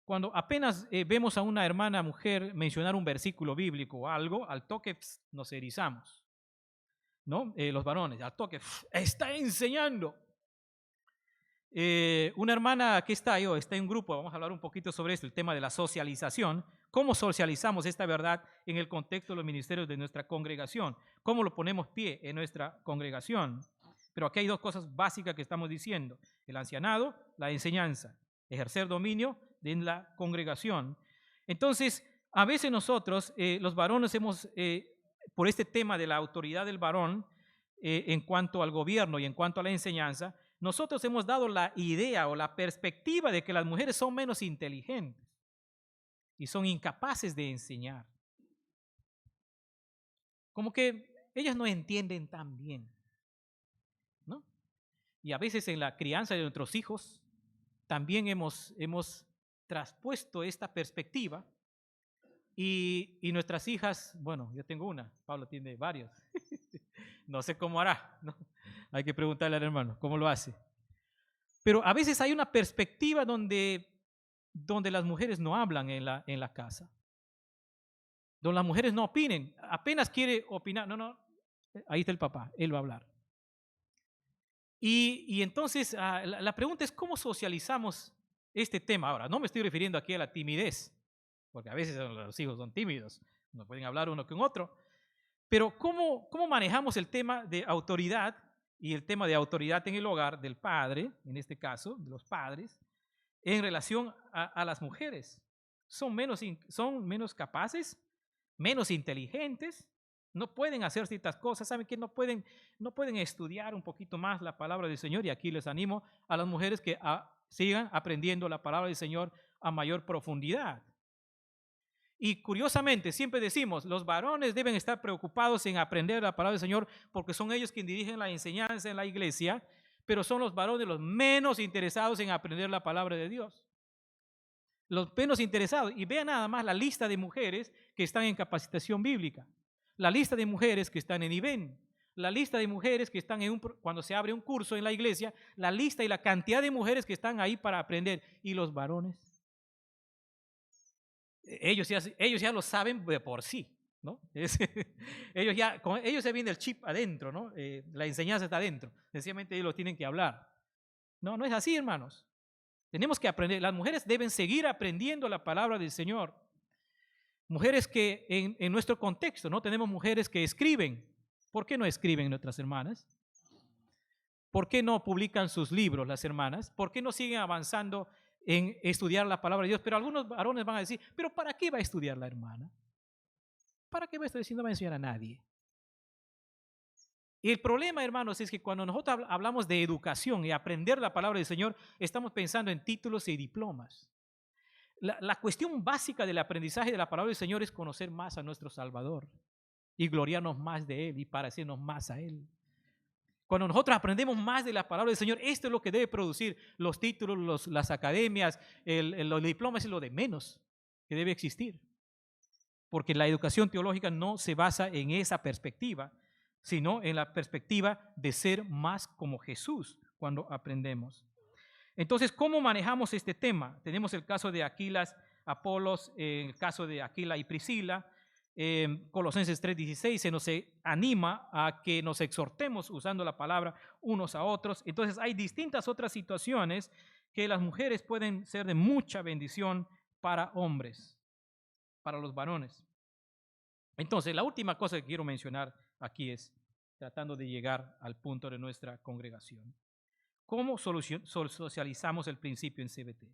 Speaker 1: Cuando apenas vemos a una hermana mujer mencionar un versículo bíblico o algo, al toque nos erizamos, ¿no? Los varones, al toque, está enseñando. Una hermana que está en un grupo, vamos a hablar un poquito sobre esto, el tema de la socialización, cómo socializamos esta verdad en el contexto de los ministerios de nuestra congregación, cómo lo ponemos pie en nuestra congregación. Pero aquí hay dos cosas básicas que estamos diciendo: el ancianado, la enseñanza, ejercer dominio en la congregación. Entonces, a veces nosotros, los varones, por este tema de la autoridad del varón en cuanto al gobierno y en cuanto a la enseñanza, nosotros hemos dado la idea o la perspectiva de que las mujeres son menos inteligentes y son incapaces de enseñar. Como que ellas no entienden tan bien, ¿no? Y a veces en la crianza de nuestros hijos también hemos traspuesto esta perspectiva y nuestras hijas, bueno, yo tengo una, Pablo tiene varios, no sé cómo hará, ¿no? Hay que preguntarle al hermano cómo lo hace. Pero a veces hay una perspectiva donde las mujeres no hablan en la casa, donde las mujeres no opinen, apenas quiere opinar, no, ahí está el papá, él va a hablar. Y entonces la pregunta es cómo socializamos este tema. Ahora, no me estoy refiriendo aquí a la timidez, porque a veces los hijos son tímidos, no pueden hablar uno con otro, pero ¿cómo manejamos el tema de autoridad y el tema de autoridad en el hogar del padre, en este caso, de los padres, en relación a las mujeres? ¿Son menos capaces, menos inteligentes? No pueden hacer ciertas cosas, ¿saben qué? No pueden estudiar un poquito más la palabra del Señor, y aquí les animo a las mujeres que sigan aprendiendo la palabra del Señor a mayor profundidad. Y curiosamente, siempre decimos, los varones deben estar preocupados en aprender la palabra del Señor porque son ellos quienes dirigen la enseñanza en la iglesia, pero son los varones los menos interesados en aprender la palabra de Dios. Los menos interesados. Y vean nada más la lista de mujeres que están en capacitación bíblica, la lista de mujeres que están en IBEN, la lista de mujeres que están cuando se abre un curso en la iglesia, la lista y la cantidad de mujeres que están ahí para aprender. ¿Y los varones? Ellos ya lo saben de por sí, ¿no? Ellos se viene el chip adentro, ¿no? La enseñanza está adentro. Sencillamente ellos lo tienen que hablar. No es así, hermanos. Tenemos que aprender. Las mujeres deben seguir aprendiendo la palabra del Señor. Mujeres que en nuestro contexto, ¿no? Tenemos mujeres que escriben. ¿Por qué no escriben nuestras hermanas? ¿Por qué no publican sus libros las hermanas? ¿Por qué no siguen avanzando en estudiar la palabra de Dios? Pero algunos varones van a decir, ¿pero para qué va a estudiar la hermana? ¿Para qué va a estudiar si no va a enseñar a nadie? Y el problema, hermanos, es que cuando nosotros hablamos de educación y aprender la palabra del Señor, estamos pensando en títulos y diplomas. La cuestión básica del aprendizaje de la palabra del Señor es conocer más a nuestro Salvador y gloriarnos más de Él y parecernos más a Él. Cuando nosotros aprendemos más de la palabra del Señor, esto es lo que debe producir los títulos, las academias, los diplomas, es lo de menos que debe existir. Porque la educación teológica no se basa en esa perspectiva, sino en la perspectiva de ser más como Jesús cuando aprendemos. Entonces, ¿cómo manejamos este tema? Tenemos el caso de Aquilas, Apolos, el caso de Aquila y Priscila. Colosenses 3:16 se nos anima a que nos exhortemos usando la palabra unos a otros. Entonces hay distintas otras situaciones que las mujeres pueden ser de mucha bendición para hombres, para los varones. Entonces la última cosa que quiero mencionar aquí es, tratando de llegar al punto de nuestra congregación, ¿cómo socializamos el principio en CBT?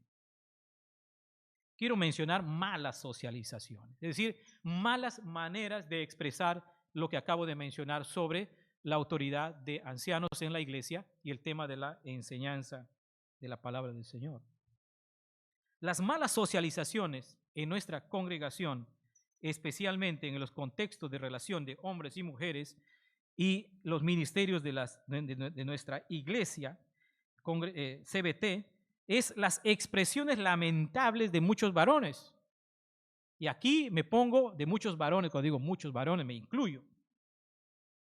Speaker 1: Quiero mencionar malas socializaciones, es decir, malas maneras de expresar lo que acabo de mencionar sobre la autoridad de ancianos en la iglesia y el tema de la enseñanza de la palabra del Señor. Las malas socializaciones en nuestra congregación especialmente en los contextos de relación de hombres y mujeres y los ministerios de nuestra iglesia, CBT, es las expresiones lamentables de muchos varones. Y aquí me pongo de muchos varones, cuando digo muchos varones me incluyo,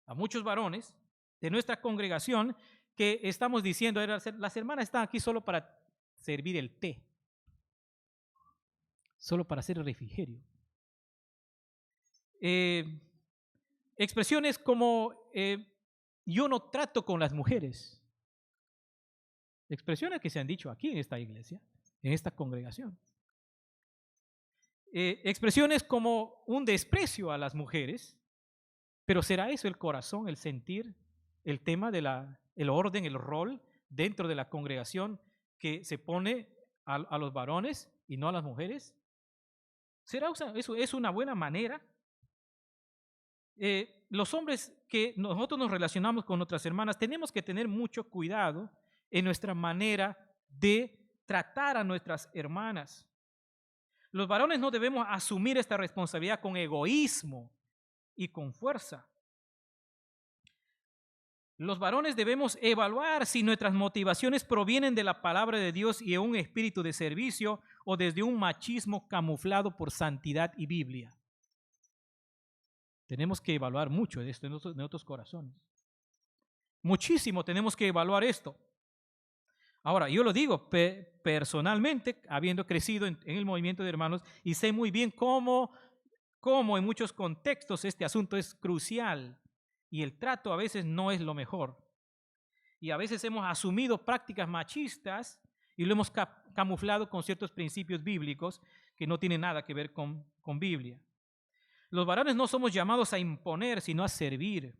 Speaker 1: a muchos varones de nuestra congregación que estamos diciendo, las hermanas están aquí solo para servir el té, solo para hacer el refrigerio. Expresiones como yo no trato con las mujeres. Expresiones que se han dicho aquí en esta iglesia, en esta congregación. Expresiones como un desprecio a las mujeres, pero ¿será eso el corazón, el sentir, el tema de el orden, el rol dentro de la congregación que se pone a los varones y no a las mujeres? ¿Será eso es una buena manera? Los hombres que nosotros nos relacionamos con nuestras hermanas tenemos que tener mucho cuidado en nuestra manera de tratar a nuestras hermanas. Los varones no debemos asumir esta responsabilidad con egoísmo y con fuerza. Los varones debemos evaluar si nuestras motivaciones provienen de la palabra de Dios y de un espíritu de servicio o desde un machismo camuflado por santidad y Biblia. Tenemos que evaluar mucho de esto en nuestros corazones. Muchísimo tenemos que evaluar esto. Ahora, yo lo digo personalmente, habiendo crecido en el movimiento de hermanos, y sé muy bien cómo en muchos contextos este asunto es crucial y el trato a veces no es lo mejor. Y a veces hemos asumido prácticas machistas y lo hemos camuflado con ciertos principios bíblicos que no tienen nada que ver con Biblia. Los varones no somos llamados a imponer, sino a servir.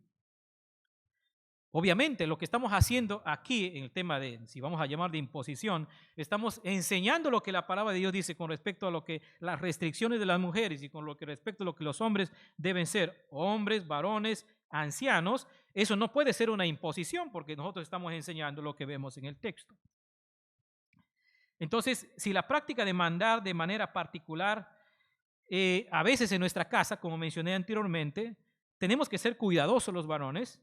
Speaker 1: Obviamente, lo que estamos haciendo aquí en el tema de, si vamos a llamar de imposición, estamos enseñando lo que la palabra de Dios dice con respecto a lo que las restricciones de las mujeres y con lo que respecto a lo que los hombres deben ser, hombres, varones, ancianos. Eso no puede ser una imposición porque nosotros estamos enseñando lo que vemos en el texto. Entonces, si la práctica de mandar de manera particular, a veces en nuestra casa, como mencioné anteriormente, tenemos que ser cuidadosos los varones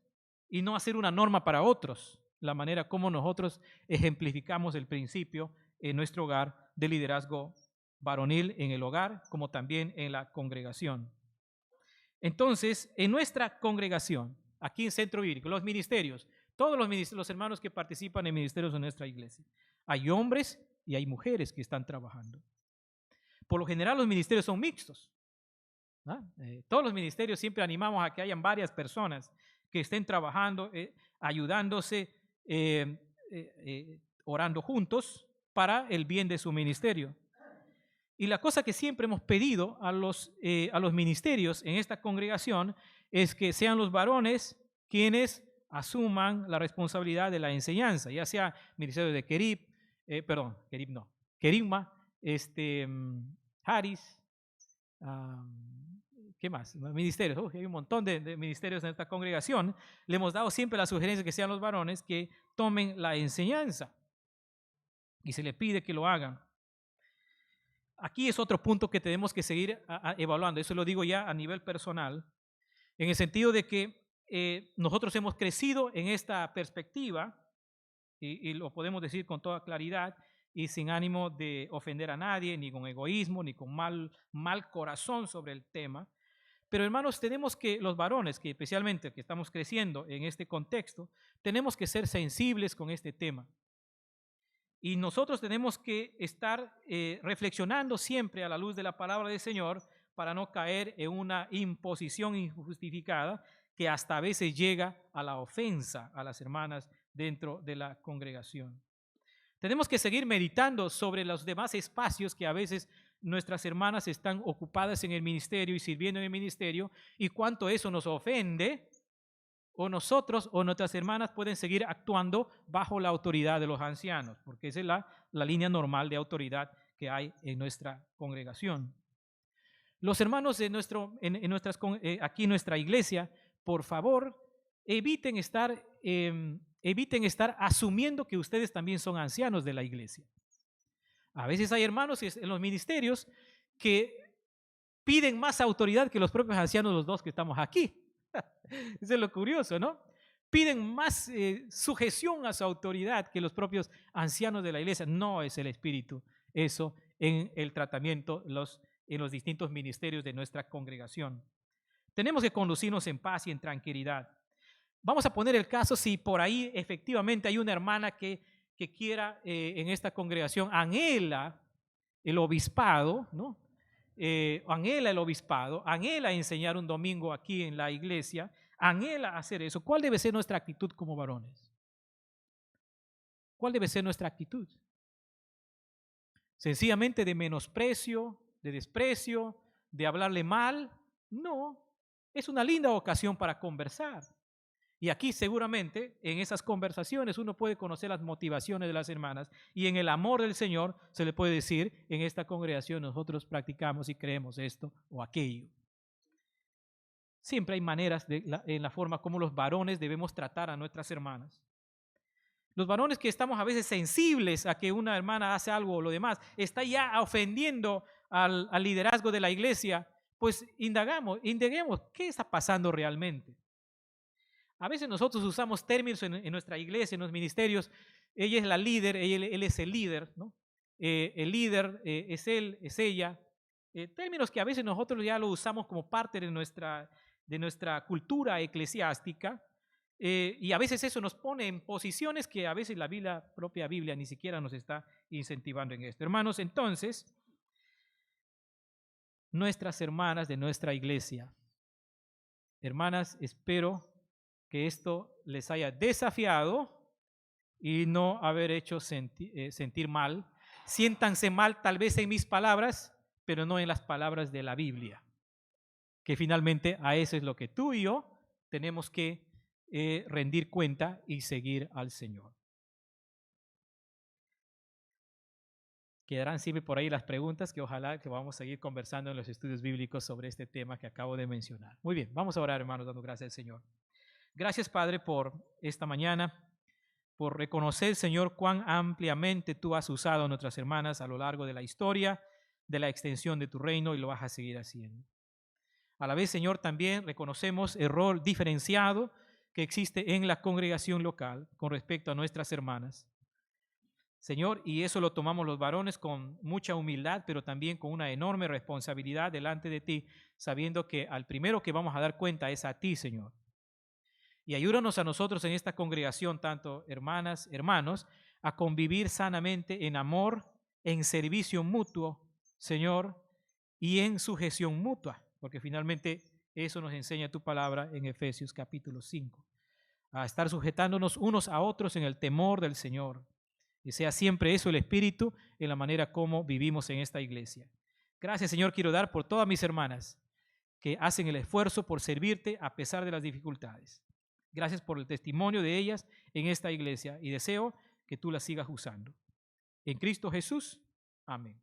Speaker 1: y no hacer una norma para otros, la manera como nosotros ejemplificamos el principio en nuestro hogar de liderazgo varonil en el hogar, como también en la congregación. Entonces, en nuestra congregación, aquí en Centro Bíblico, los ministerios, todos los hermanos que participan en ministerios de nuestra iglesia, hay hombres y hay mujeres que están trabajando. Por lo general los ministerios son mixtos. Todos los ministerios siempre animamos a que hayan varias personas que estén trabajando, ayudándose, orando juntos para el bien de su ministerio. Y la cosa que siempre hemos pedido a los ministerios en esta congregación es que sean los varones quienes asuman la responsabilidad de la enseñanza, ya sea ministerio de Querigma, Haris, ¿qué más? Ministerios. Hay un montón de ministerios en esta congregación. Le hemos dado siempre la sugerencia que sean los varones que tomen la enseñanza y se le pide que lo hagan. Aquí es otro punto que tenemos que seguir evaluando. Eso lo digo ya a nivel personal, en el sentido de que nosotros hemos crecido en esta perspectiva y lo podemos decir con toda claridad y sin ánimo de ofender a nadie, ni con egoísmo, ni con mal corazón sobre el tema. Pero hermanos, tenemos que, los varones, que especialmente que estamos creciendo en este contexto, tenemos que ser sensibles con este tema. Y nosotros tenemos que estar reflexionando siempre a la luz de la palabra del Señor para no caer en una imposición injustificada que hasta a veces llega a la ofensa a las hermanas dentro de la congregación. Tenemos que seguir meditando sobre los demás espacios que a veces nuestras hermanas están ocupadas en el ministerio y sirviendo en el ministerio y cuánto eso nos ofende, o nosotros o nuestras hermanas pueden seguir actuando bajo la autoridad de los ancianos, porque esa es la línea normal de autoridad que hay en nuestra congregación. Los hermanos de aquí en nuestra iglesia, por favor, eviten estar asumiendo que ustedes también son ancianos de la iglesia. A veces hay hermanos en los ministerios que piden más autoridad que los propios ancianos, los dos que estamos aquí. Eso es lo curioso, ¿no? Piden más sujeción a su autoridad que los propios ancianos de la iglesia. No es el espíritu eso en el tratamiento, en los distintos ministerios de nuestra congregación. Tenemos que conducirnos en paz y en tranquilidad. Vamos a poner el caso si por ahí efectivamente hay una hermana que quiera en esta congregación, anhela el obispado, ¿no? Anhela el obispado, anhela enseñar un domingo aquí en la iglesia, anhela hacer eso. ¿Cuál debe ser nuestra actitud como varones? ¿Cuál debe ser nuestra actitud? ¿Sencillamente de menosprecio, de desprecio, de hablarle mal? No, es una linda ocasión para conversar. Y aquí seguramente en esas conversaciones uno puede conocer las motivaciones de las hermanas y en el amor del Señor se le puede decir, en esta congregación nosotros practicamos y creemos esto o aquello. Siempre hay maneras en la forma como los varones debemos tratar a nuestras hermanas. Los varones que estamos a veces sensibles a que una hermana hace algo o lo demás, está ya ofendiendo al liderazgo de la iglesia, pues indaguemos, ¿qué está pasando realmente? A veces nosotros usamos términos en nuestra iglesia, en los ministerios. Ella es la líder, él es el líder, ¿no? El líder es él, es ella. Términos que a veces nosotros ya lo usamos como parte de nuestra cultura eclesiástica. Y a veces eso nos pone en posiciones que a veces la propia Biblia ni siquiera nos está incentivando en esto. Hermanos, entonces, nuestras hermanas de nuestra iglesia, hermanas, espero que esto les haya desafiado y no haber hecho sentir mal. Siéntanse mal tal vez en mis palabras, pero no en las palabras de la Biblia. Que finalmente a eso es lo que tú y yo tenemos que rendir cuenta y seguir al Señor. Quedarán siempre por ahí las preguntas que ojalá que vamos a seguir conversando en los estudios bíblicos sobre este tema que acabo de mencionar. Muy bien, vamos a orar, hermanos, dando gracias al Señor. Gracias, Padre, por esta mañana, por reconocer, Señor, cuán ampliamente tú has usado a nuestras hermanas a lo largo de la historia, de la extensión de tu reino, y lo vas a seguir haciendo. A la vez, Señor, también reconocemos el rol diferenciado que existe en la congregación local con respecto a nuestras hermanas. Señor, y eso lo tomamos los varones con mucha humildad, pero también con una enorme responsabilidad delante de ti, sabiendo que al primero que vamos a dar cuenta es a ti, Señor. Y ayúdanos a nosotros en esta congregación, tanto hermanas, hermanos, a convivir sanamente en amor, en servicio mutuo, Señor, y en sujeción mutua, porque finalmente eso nos enseña tu palabra en Efesios capítulo 5, a estar sujetándonos unos a otros en el temor del Señor. Y sea siempre eso el espíritu en la manera como vivimos en esta iglesia. Gracias, Señor, quiero dar por todas mis hermanas que hacen el esfuerzo por servirte a pesar de las dificultades. Gracias por el testimonio de ellas en esta iglesia y deseo que tú las sigas usando. En Cristo Jesús, amén.